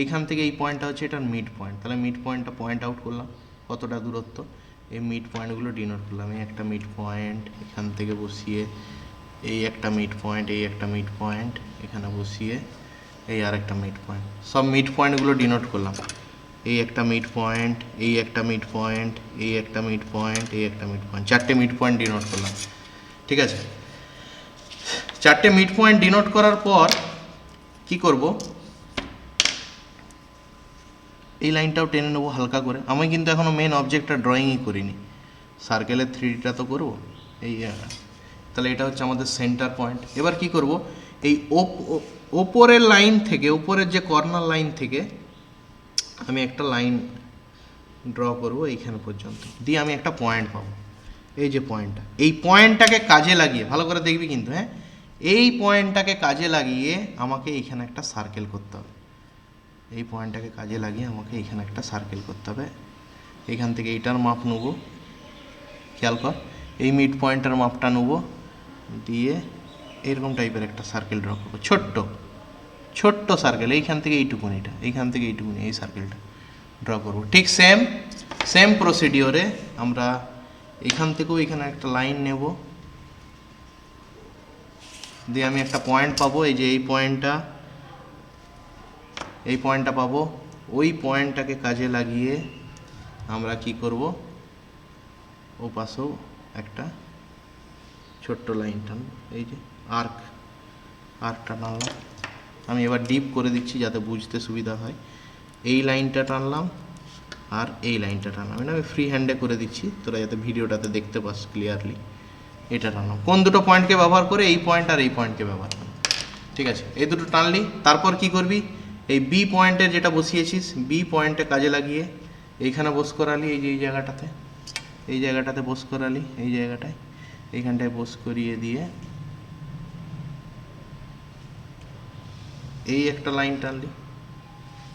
এইখান থেকে এই পয়েন্টটা হচ্ছে এটার মিড পয়েন্ট। তাহলে মিড পয়েন্টটা পয়েন্ট আউট করলাম কতটা দূরত্ব, এই মিড পয়েন্টগুলো ডিনোট করলাম। এই একটা মিড পয়েন্ট এখান থেকে বসিয়ে, এই একটা মিড পয়েন্ট, এই একটা মিড পয়েন্ট এখানে বসিয়ে, এই আর একটা মিড পয়েন্ট, সব মিড পয়েন্টগুলো ডিনোট করলাম। এই একটা মিড পয়েন্ট, এই একটা মিড পয়েন্ট, এই একটা মিড পয়েন্ট, এই একটা মিড পয়েন্ট, 4টে মিড পয়েন্ট ডিনোট করলাম, ঠিক আছে। 4টে মিড পয়েন্ট ডিনোট করার পর কি করব, এই লাইনটাও টেনে নেবো হালকা করে। আমি কিন্তু এখনও মেন অবজেক্টটা ড্রয়িংই করিনি, সার্কেলের 3Dটা তো করব। এই তাহলে এটা হচ্ছে আমাদের সেন্টার পয়েন্ট। এবার কি করব, এই ওপরের লাইন থেকে, ওপরের যে কর্নার লাইন থেকে আমি একটা লাইন ড্র করব এইখানে পর্যন্ত, দিয়ে আমি একটা পয়েন্ট পাবো, এই যে পয়েন্টটা। এই পয়েন্টটাকে কাজে লাগিয়ে ভালো করে দেখবি কিন্তু, হ্যাঁ, এই পয়েন্টটাকে কাজে লাগিয়ে আমাকে এইখানে একটা সার্কেল করতে হবে। এই পয়েন্টটাকে কাজে লাগিয়ে আমাকে এইখানে একটা সার্কেল করতে হবে। এইখান থেকে এইটার মাপ নেব, খেয়াল কর, এই মিড পয়েন্টের মাপটা নেব, দিয়ে এরকম টাইপের একটা সার্কেল ড্র করবো, ছোট্ট ছোট্ট সার্কেল, এইখান থেকে এইটুকুনিটা, এইখান থেকে এইটুকুনি, এই সার্কেলটা ড্র করবো। ঠিক সেম প্রসিডিওরে আমরা এখান থেকেও এখানে একটা লাইন নেব, দিয়ে আমি একটা পয়েন্ট পাবো, এই যে এই পয়েন্টটা পাবো। ওই পয়েন্টটাকে কাজে লাগিয়ে আমরা কি করব, ও পাশেও একটা ছোট্ট লাইন টানব, এই যে আর্কটা টানলাম। আমি এবার ডিপ করে দিচ্ছি যাতে বুঝতে সুবিধা হয়। এই লাইনটা টানলাম আর এই লাইনটা টানলাম, এটা আমি ফ্রি হ্যান্ডে করে দিচ্ছি তোরা যাতে ভিডিওটাতে দেখতে পাস ক্লিয়ারলি। এটা টানলাম কোন দুটো পয়েন্টকে ব্যবহার করে, এই পয়েন্ট আর এই পয়েন্টকে ব্যবহার করে। ঠিক আছে, এই দুটো টানলি, তারপর কি করবি, এই বি পয়েন্টের যেটা বসিয়েছিস বি পয়েন্টে কাজে লাগিয়ে এইখানে বস করালি, এই যে এই জায়গাটাতে বস করালি, এই জায়গাটায় এইখানটায় বস করিয়ে দিয়ে এই একটা লাইন টানলি,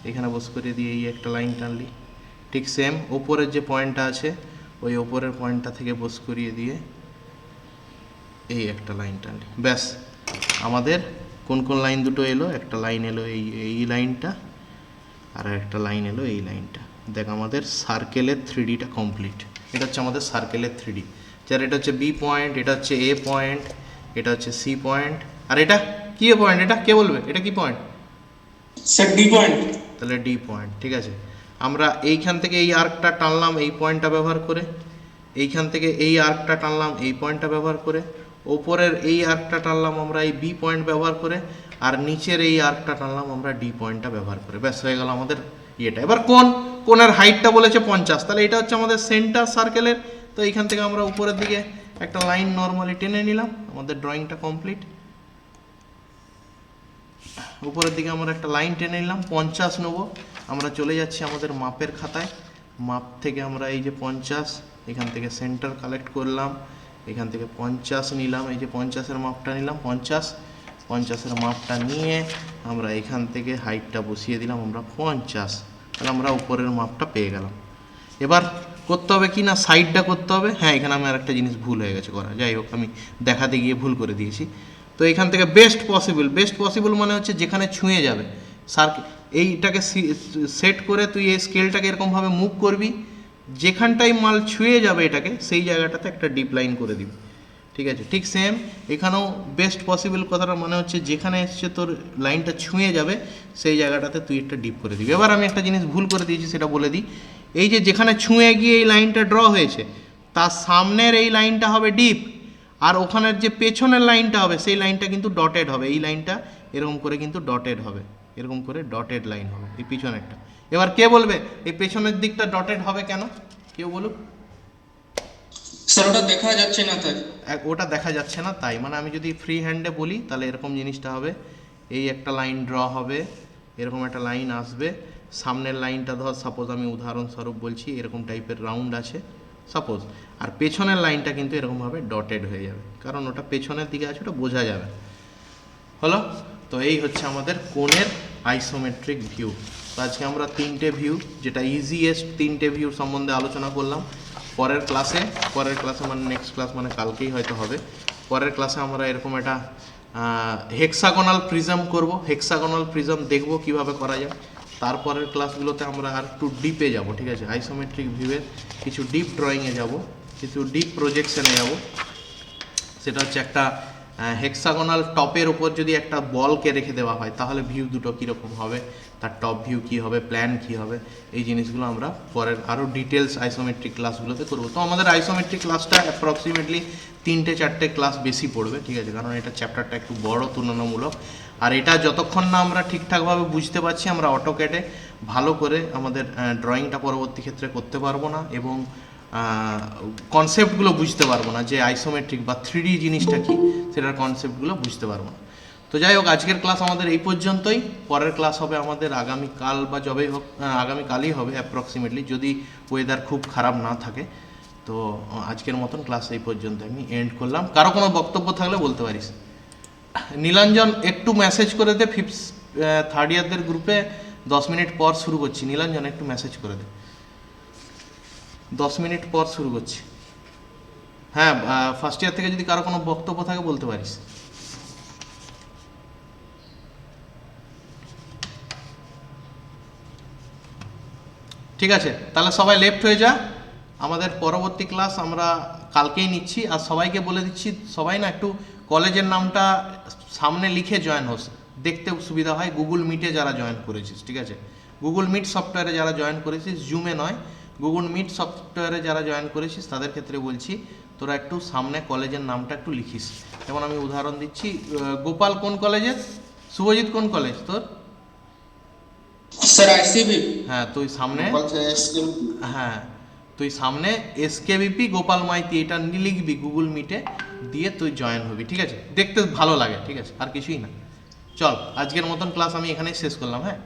এখানে বস করিয়ে দিয়ে এই একটা লাইন টানলি। ঠিক সেম ওপরের যে পয়েন্টটা আছে ওই ওপরের পয়েন্টটা থেকে বস করিয়ে দিয়ে এই একটা লাইন টানলি। ব্যাস, আমাদের কোন কোন লাইন দুটো এলো, একটা লাইন এলো এই লাইনটা, আর একটা লাইন এলো এই লাইনটা। দেখ আমাদের সার্কেলের 3Dটা কমপ্লিট। এটা হচ্ছে আমাদের সার্কেলের 3D, যার এটা হচ্ছে বি পয়েন্ট, এটা হচ্ছে এ পয়েন্ট, এটা হচ্ছে সি পয়েন্ট, আর এটা কি এ পয়েন্ট, এটা কে বলবে এটা কি পয়েন্ট? Sir D point. তাহলে ডি পয়েন্ট। ঠিক আছে, আমরা এইখান থেকে এই আর্কটা টানলাম এই পয়েন্টটা ব্যবহার করে, এইখান থেকে এই আর্কটা টানলাম এই পয়েন্টটা ব্যবহার করে, ওপরের এই আর্কটা টানলাম আমরা এই বি পয়েন্ট ব্যবহার করে, আর নিচের এই আর্কটা টানলাম আমরা ডি পয়েন্টটা ব্যবহার করে। ব্যাস হয়ে গেল আমাদের ইয়েটা। এবার কোণের হাইটটা বলেছে 50, তাহলে এটা হচ্ছে আমাদের সেন্টার সার্কেলের। তো এইখান থেকে আমরা উপরের দিকে একটা লাইন নর্মালি টেনে নিলাম, আমাদের ড্রয়িংটা কমপ্লিট। উপরের দিকে আমরা একটা লাইন টেনে নিলাম, 50 নেব। আমরা চলে যাচ্ছি আমাদের মাপের খাতায়, মাপ থেকে আমরা এই যে 50, এখান থেকে সেন্টার কালেক্ট করলাম, এখান থেকে 50 নিলাম, এই যে 50-এর মাপটা নিলাম, 50-এর মাপটা নিয়ে আমরা এখান থেকে হাইটটা বসিয়ে দিলাম আমরা 50, তাহলে আমরা উপরের মাপটা পেয়ে গেলাম। এবার করতে হবে কি না, সাইডটা করতে হবে। হ্যাঁ, এখানে আমার একটা জিনিস ভুল হয়ে গেছে করা, যাই হোক আমি দেখাতে গিয়ে ভুল করে দিয়েছি। তো এখান থেকে বেস্ট পসিবল মানে হচ্ছে যেখানে ছুঁয়ে যাবে এইটাকে সেট করে তুই এই স্কেলটাকে এরকমভাবে মুভ করবি, যেখানটাই মাল ছুঁয়ে যাবে এটাকে সেই জায়গাটাতে একটা ডিপ লাইন করে দিবি। ঠিক আছে, ঠিক সেম এখানেও বেস্ট পসিবল কথাটা মানে হচ্ছে যেখানে এসছে তোর লাইনটা ছুঁয়ে যাবে সেই জায়গাটাতে তুই একটা ডিপ করে দিবি। এবার আমি একটা জিনিস ভুল করে দিয়েছি, সেটা বলে দিই। এই যে যেখানে ছুঁয়ে গিয়ে এই লাইনটা ড্র হয়েছে তার সামনের এই লাইনটা হবে ডিপ, আর ওখানের যে পেছনের লাইনটা হবে সেই লাইনটা কিন্তু ডটেড হবে। এই লাইনটা এরকম করে কিন্তু ডটেড হবে, এরকম করে ডটেড লাইন হবে এই পিছনেরটা। এবার কে বলবে এই পেছনের দিকটা ডটেড হবে কেন, কেউ বলুক। স্যার ওটা দেখা যাচ্ছে না তাই। ওটা দেখা যাচ্ছে না তাই মানে আমি যদি ফ্রি হ্যান্ডে বলি তাহলে এরকম জিনিসটা হবে, এই একটা লাইন ড্র হবে, এরকম একটা লাইন আসবে, সামনের লাইনটা ধর সাপোজ আমি উদাহরণস্বরূপ বলছি এরকম টাইপের রাউন্ড আছে সাপোজ, আর পেছনের লাইনটা কিন্তু এরকমভাবে ডটেড হয়ে যাবে, কারণ ওটা পেছনের দিকে আছে, ওটা বোঝা যাবে। হলো, তো এই হচ্ছে আমাদের কোণের আইসোমেট্রিক ভিউ। তো আজকে আমরা 3টে ভিউ, যেটা ইজিয়েস্ট 3টে ভিউ সম্বন্ধে আলোচনা করলাম। পরের ক্লাসে মানে নেক্সট ক্লাস মানে কালকেই হয়তো হবে, পরের ক্লাসে আমরা এরকম একটা হেক্সাগোনাল প্রিজম করব, হেক্সাগোনাল প্রিজম দেখব কিভাবে করা যায়। তারপরের ক্লাসগুলোতে আমরা আর একটু ডিপে যাব। ঠিক আছে, আইসোমেট্রিক ভিউয়ের কিছু ডিপ ড্রয়িংয়ে যাব, কিছু ডিপ প্রজেকশনে যাব। সেটা হচ্ছে একটা হেক্সাগোনাল টপের উপর যদি একটা বলকে রেখে দেওয়া হয় তাহলে ভিউ দুটো কীরকম হবে, তার টপ ভিউ কী হবে, প্ল্যান কী হবে, এই জিনিসগুলো আমরা পরের আরও ডিটেলস আইসোমেট্রিক ক্লাসগুলোতে করব। তো আমাদের আইসোমেট্রিক ক্লাসটা অ্যাপ্রক্সিমেটলি 3-4টে ক্লাস বেশি পড়বে। ঠিক আছে, কারণ এটা চ্যাপ্টারটা একটু বড় তুলনামূলক, আর এটা যতক্ষণ না আমরা ঠিকঠাকভাবে বুঝতে পারছি আমরা অটোক্যাডে ভালো করে আমাদের ড্রয়িংটা পরবর্তী ক্ষেত্রে করতে পারবো না, এবং কনসেপ্টগুলো বুঝতে পারবো না, যে আইসোমেট্রিক বা 3D জিনিসটা কি সেটার কনসেপ্টগুলো বুঝতে পারবো না। তো যাই হোক, আজকের ক্লাস আমাদের এই পর্যন্তই। পরের ক্লাস হবে আমাদের আগামীকাল বা যবেই হোক, আগামীকালই হবে অ্যাপ্রক্সিমেটলি, যদি ওয়েদার খুব খারাপ না থাকে। তো আজকের মতন ক্লাস এই পর্যন্ত আমি এন্ড করলাম। কারো কোনো বক্তব্য থাকলে বলতে পারিস। নীলাঞ্জন একটু মেসেজ করে দে, থার্ড ইয়ারদের গ্রুপে 10 মিনিট পর শুরু করছি। নীলাঞ্জন একটু মেসেজ করে দে, 10 মিনিট পর শুরু করছি। হ্যাঁ, ফার্স্ট ইয়ার থেকে যদি কারো কোনো বক্তব্য থাকে বলতে পারিস। ঠিক আছে, তাহলে সবাই লেফট হয়ে যা। আমাদের পরবর্তী ক্লাস আমরা কালকেই নিচ্ছি। আর সবাইকে বলে দিচ্ছি, সবাই না একটু কলেজের নামটা সামনে লিখে জয়েন হোস, দেখতে সুবিধা হয়। গুগল মিটে যারা জয়েন করেছিস, ঠিক আছে, গুগল মিট সফটওয়্যারে যারা জয়েন করেছিস, জুমে নয়, গুগল মিট সফটওয়্যারে যারা জয়েন করেছিস তাদের ক্ষেত্রে বলছি তোরা একটু সামনে কলেজের নামটা একটু লিখিস। যেমন আমি উদাহরণ দিচ্ছি, গোপাল কোন কলেজের, শুভজিৎ কোন কলেজ তোর? Sir ICB. হ্যাঁ, তুই সামনে, হ্যাঁ তুই সামনে এসকেবিপি গোপাল মাইতি এটা লিখবি গুগল মিটে, দিয়ে তুই জয়েন হবি, ঠিক আছে, দেখতে ভালো লাগে, ঠিক আছে, আর কিছুই না। চল, আজকের মতন ক্লাস আমি এখানেই শেষ করলাম, হ্যাঁ।